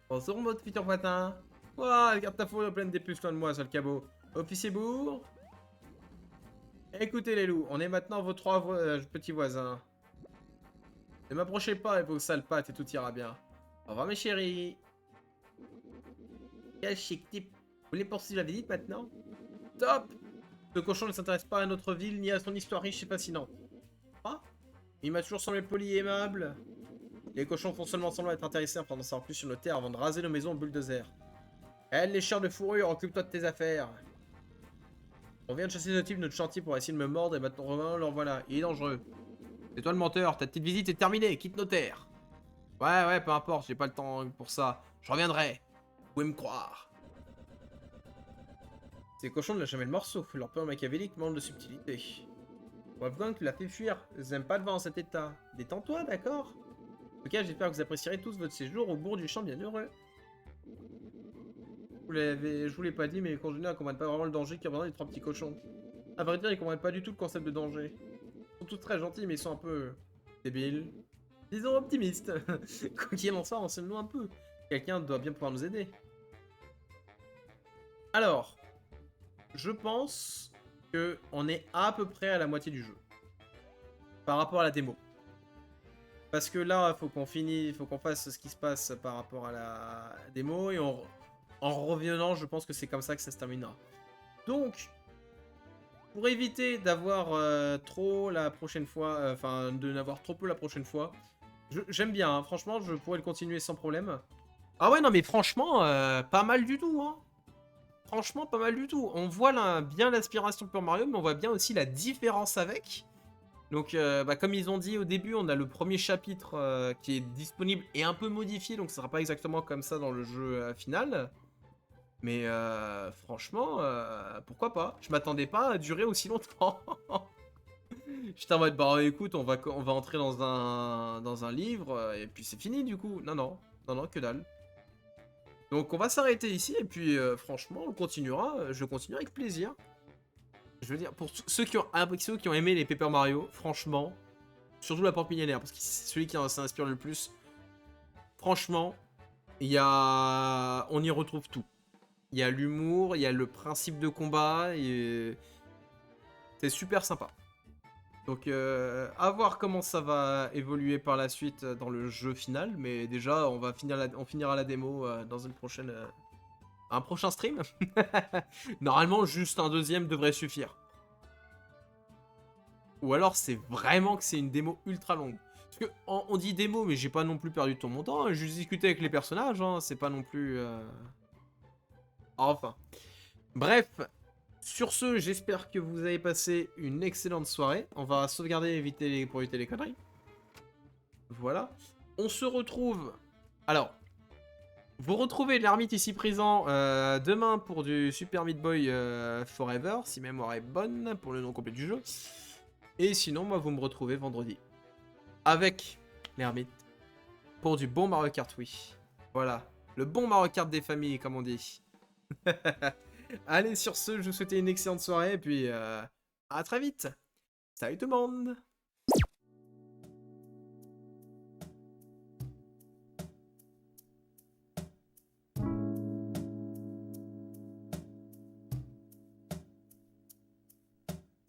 Bonjour, votre futur voisin. Ouah, regarde ta fourrure pleine des puces loin de moi, sale cabot. Officier Bourg. Écoutez les loups, on est maintenant vos 3 petits voisins. Ne m'approchez pas avec vos sales pattes et tout ira bien. Au revoir mes chéris. Quel chic type. Vous voulez poursuivre la visite maintenant? Top. Ce cochon ne s'intéresse pas à notre ville ni à son histoire riche et fascinante. Ah, il m'a toujours semblé poli et aimable. Les cochons font seulement semblant d'être intéressés en savoir plus sur nos terres avant de raser nos maisons au bulldozer. Elle, les chers de fourrure, occupe-toi de tes affaires. On vient de chasser ce type de notre chantier pour essayer de me mordre et maintenant Romain, leur voilà, il est dangereux. C'est toi le menteur, ta petite visite est terminée, quitte nos terres. Ouais, peu importe, j'ai pas le temps pour ça. Je reviendrai. Vous pouvez me croire. Ces cochons ne lâchent jamais le morceau, leur peur machiavélique manque de subtilité. Wolfgang, tu l'as fait fuir, ils aiment pas le voir en cet état. Détends-toi, d'accord? En tout cas, j'espère que vous apprécierez tous votre séjour au bourg du champ bienheureux. Je vous l'ai pas dit, mais les congénères ne comprennent pas vraiment le danger qu'il y a dans les 3 petits cochons. À vrai dire, ils comprennent pas du tout le concept de danger. Ils sont tous très gentils, mais ils sont un peu... débiles. Disons optimistes. Quoi qu'il en soit, renseigne-nous un peu. Quelqu'un doit bien pouvoir nous aider. Alors, je pense que on est à peu près à la moitié du jeu. Par rapport à la démo. Parce que là, faut qu'on finisse, faut qu'on fasse ce qui se passe par rapport à la démo et en revenant, je pense que c'est comme ça que ça se terminera. Donc, pour éviter d'avoir trop la prochaine fois, enfin de n'avoir trop peu la prochaine fois, j'aime bien, hein, franchement, je pourrais le continuer sans problème. Ah ouais, non mais franchement, pas mal du tout, hein. Franchement, pas mal du tout. On voit là, bien l'aspiration Super Mario, mais on voit bien aussi la différence avec. Donc, comme ils ont dit au début, on a le premier chapitre qui est disponible et un peu modifié, donc ça sera pas exactement comme ça dans le jeu final. Mais franchement, pourquoi pas? Je m'attendais pas à durer aussi longtemps. J'étais en mode, bah écoute, on va entrer dans un livre, et puis c'est fini du coup. Non, que dalle. Donc on va s'arrêter ici, et puis franchement, on continuera, je continuerai avec plaisir. Je veux dire, pour ceux qui ont aimé les Paper Mario, franchement, surtout la porte millionnaire, parce que c'est celui qui s'inspire le plus, franchement, on y retrouve tout. Il y a l'humour, il y a le principe de combat, et c'est super sympa. Donc, à voir comment ça va évoluer par la suite dans le jeu final, mais déjà, on finira la démo dans un prochain stream. Normalement, juste un deuxième devrait suffire. Ou alors, c'est vraiment que c'est une démo ultra longue. Parce que, on dit démo, mais j'ai pas non plus perdu tout mon temps. Hein. J'ai juste discuté avec les personnages, hein. C'est pas non plus... Enfin. Bref, sur ce, j'espère que vous avez passé une excellente soirée. On va sauvegarder pour éviter les conneries. Voilà. On se retrouve... Alors, vous retrouvez l'ermite ici présent demain pour du Super Meat Boy Forever, si mémoire est bonne, pour le nom complet du jeu. Et sinon, moi, vous me retrouvez vendredi. Avec l'ermite. Pour du bon Mario Kart, oui. Voilà. Le bon Mario Kart des familles, comme on dit. Allez, sur ce, je vous souhaite une excellente soirée, et puis à très vite. Salut tout le monde!